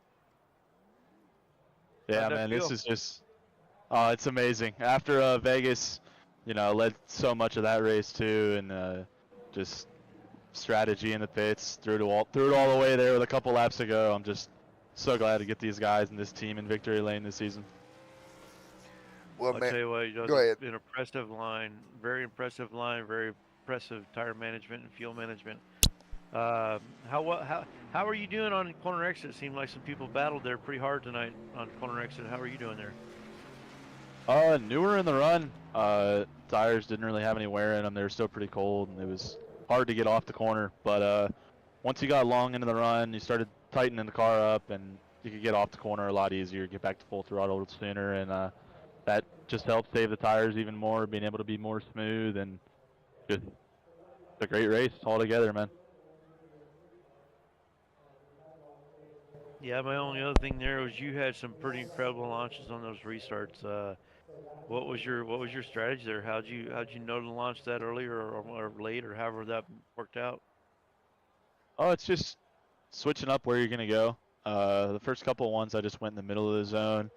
Yeah, How'd that man, this feel? is just, oh, it's amazing. After Vegas, led so much of that race too, and just strategy in the pits, threw it all the way there with a couple laps to go. I'm just so glad to get these guys and this team in victory lane this season. Well, I'll man, tell you what, go ahead. an impressive line, very impressive tire management and fuel management. How are you doing on corner exit? It seemed like some people battled there pretty hard tonight on corner exit. How are you doing there? Newer in the run. Tires didn't really have any wear in them. They were still pretty cold, and it was hard to get off the corner. But once you got long into the run, you started tightening the car up, and you could get off the corner a lot easier, get back to full throttle sooner, and that just helped save the tires even more, being able to be more smooth, and just a great race altogether, man. Yeah, my only other thing there was you had some pretty incredible launches on those restarts. What was your strategy there? How'd you know to launch that earlier or late or however that worked out? Oh, it's just switching up where you're gonna go. The first couple of ones I just went in the middle of the zone,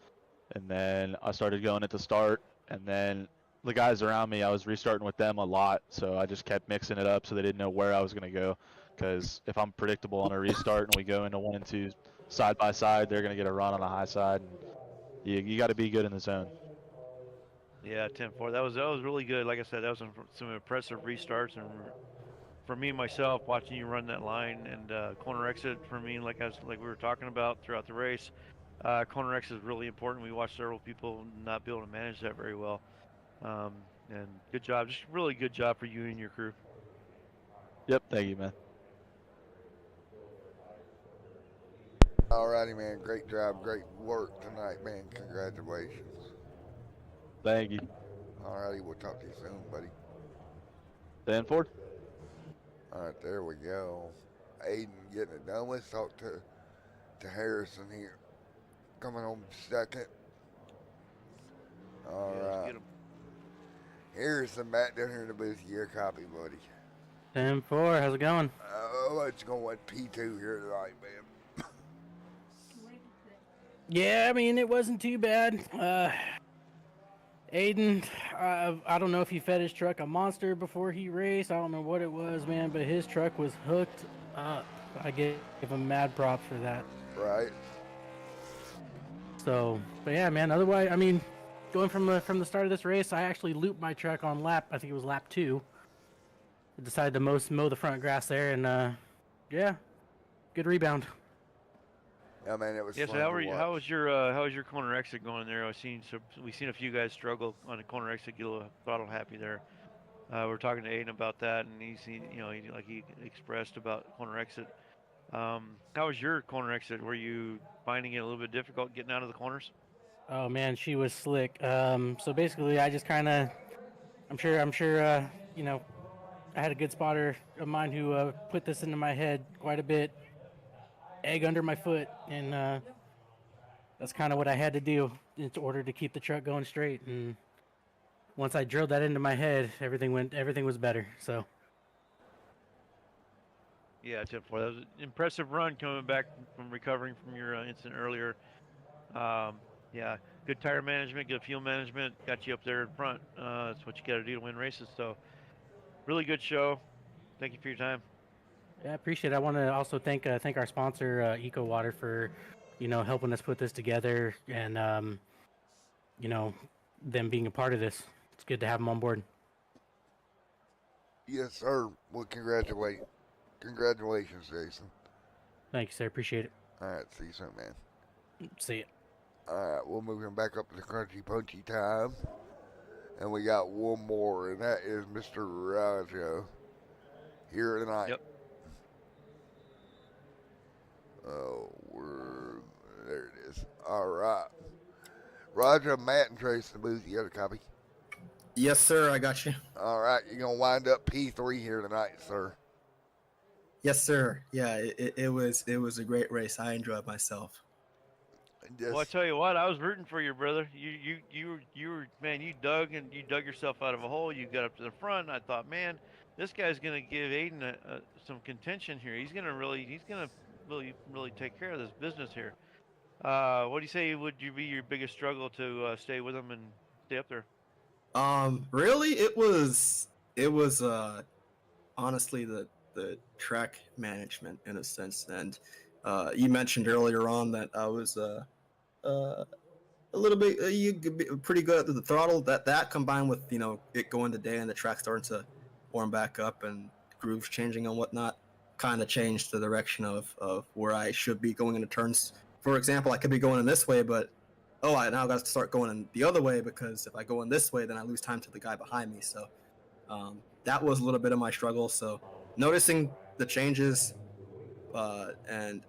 and then I started going at the start, and then the guys around me, I was restarting with them a lot, so I just kept mixing it up so they didn't know where I was gonna go. Because if I'm predictable on a restart and we go into 1 and 2 side by side, they're gonna get a run on the high side, and you got to be good in the zone. Yeah, 10-4. That was really good. Like I said, that was some impressive restarts and for me myself watching you run that line and corner exit for me like we were talking about throughout the race. Corner exit is really important. We watched several people not be able to manage that very well. Um, and good job, just really good job for you and your crew. Yep, thank you, man. Alrighty, man. Great job. Great work tonight, man. Congratulations. Thank you. Alrighty, we'll talk to you soon, buddy. 10-4. Alright, there we go. Aiden getting it done. Let's talk to Harrison here. Coming home second. Yeah, let's Alright. get them. Harrison back down here in the booth. Your copy, buddy. 10-4, how's it going? Let's go with P2 here tonight, man. Yeah, I mean, it wasn't too bad. Aiden, I don't know if he fed his truck a monster before he raced. I don't know what it was, man, but his truck was hooked up. I gave him mad props for that. Right? So, but yeah, man, otherwise, I mean, going from the start of this race, I actually looped my truck on I think it was lap 2. I decided to mow the front grass there, and yeah, good rebound. Yeah, man, it was Yeah, so fun to watch. how was your corner exit going there? We've seen a few guys struggle on a corner exit, get a little throttle happy there. We're talking to Aiden about that, and he expressed about corner exit. How was your corner exit? Were you finding it a little bit difficult getting out of the corners? Oh man, she was slick. So basically, I just kind of, I'm sure, you know, I had a good spotter of mine who put this into my head quite a bit. Egg under my foot, and that's kind of what I had to do in order to keep the truck going straight. And once I drilled that into my head, everything was better. So Yeah, 10-4. That was an impressive run coming back from recovering from your incident earlier. Yeah, good tire management, good fuel management, got you up there in front. That's what you got to do to win races. So, really good show. Thank you for your time. yeah, I appreciate it. I want to also thank our sponsor, Eco Water, for helping us put this together, and you know them being a part of this. It's good to have them on board. Yes, sir. Well, congratulations, Jason. Thank you, sir. Appreciate it. Alright, see you soon, man. See ya. Alright, we'll move him back up to the crunchy punchy time. And we got one more, and that is Mr. Raja here tonight. Yep. Oh, there it is. Alright. Roger, Matt, and Trace in the booth. You got a copy? Yes, sir. I got you. Alright, you're going to wind up P3 here tonight, sir. Yes, sir. Yeah, it was a great race. I enjoyed myself. Well, I Just tell you what, I was rooting for you, brother. You were man. You dug yourself out of a hole. You got up to the front. And I thought, man, this guy's gonna give Aiden some contention here. He's gonna really take care of this business here. What do you say would you be your biggest struggle to stay with him and stay up there? Really, it was honestly the track management in a sense, and you mentioned earlier on that I was uh a little bit you could be pretty good at the throttle. That combined with it going today and the track starting to warm back up and grooves changing and whatnot, kind of changed the direction of where I should be going into turns. For example, I could be going in this way, but I now got to start going in the other way because if I go in this way, then I lose time to the guy behind me. So that was a little bit of my struggle. So noticing the changes and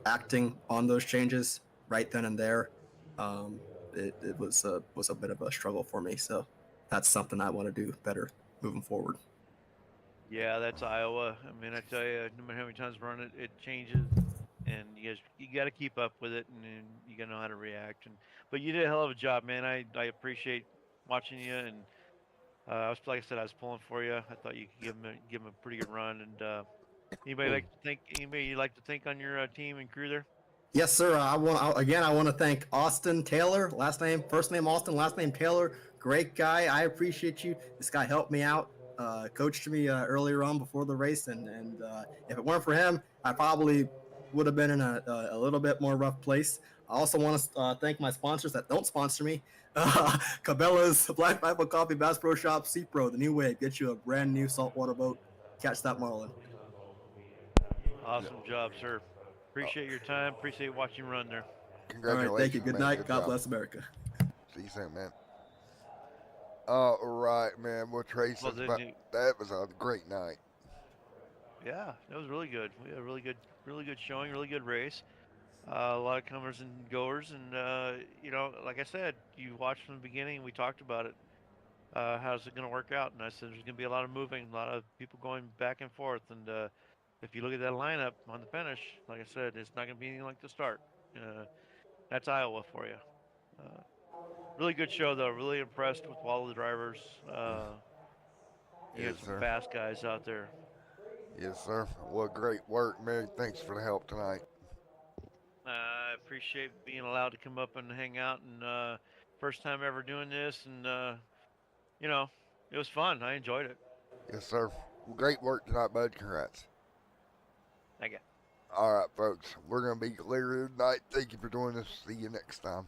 acting on those changes right then and there, um, it was a bit of a struggle for me. So that's something I want to do better moving forward. Yeah, that's Iowa. I mean, I tell you, no matter how many times we run it, it changes, and you got to keep up with it, and you got to know how to react. But you did a hell of a job, man. I appreciate watching you, and I was like I said, I was pulling for you. I thought you could give him a pretty good run. And anybody you like to think on your team and crew there? Yes, sir. I want to thank Austin Taylor. Last name, first name Austin, last name Taylor. Great guy. I appreciate you. This guy helped me out, coached me earlier on before the race, and if it weren't for him, I probably would have been in a little bit more rough place. I also want to thank my sponsors that don't sponsor me. Cabela's, Black Rifle Coffee, Bass Pro Shop, Sea Pro, the new wave. Get you a brand new saltwater boat. Catch that marlin. Awesome job, sir. Appreciate your time. Appreciate watching you run there. All right. Thank you. congratulations, Good man. night. Good God job. bless America. See you soon, man. All right, man. Well, Trace, Well, then, that was a great night. yeah, that was really good. We had a really good showing, really good race. A lot of comers and goers, and like I said, you watched from the beginning. We talked about it. How's it going to work out? And I said there's going to be a lot of moving, a lot of people going back and forth. And if you look at that lineup on the finish, like I said, it's not going to be anything like the start. That's Iowa for you. Uh, really good show though. Really impressed with all the drivers. You had Yes, some sir. fast guys out there. Yes, sir. Well, great work, man. Thanks for the help tonight. I appreciate being allowed to come up and hang out, and first time ever doing this, and you know, it was fun. I enjoyed it. Yes, sir. Well, great work tonight, bud. Congrats. Thank you. All right, folks. We're going to be clear tonight. Thank you for joining us. See you next time.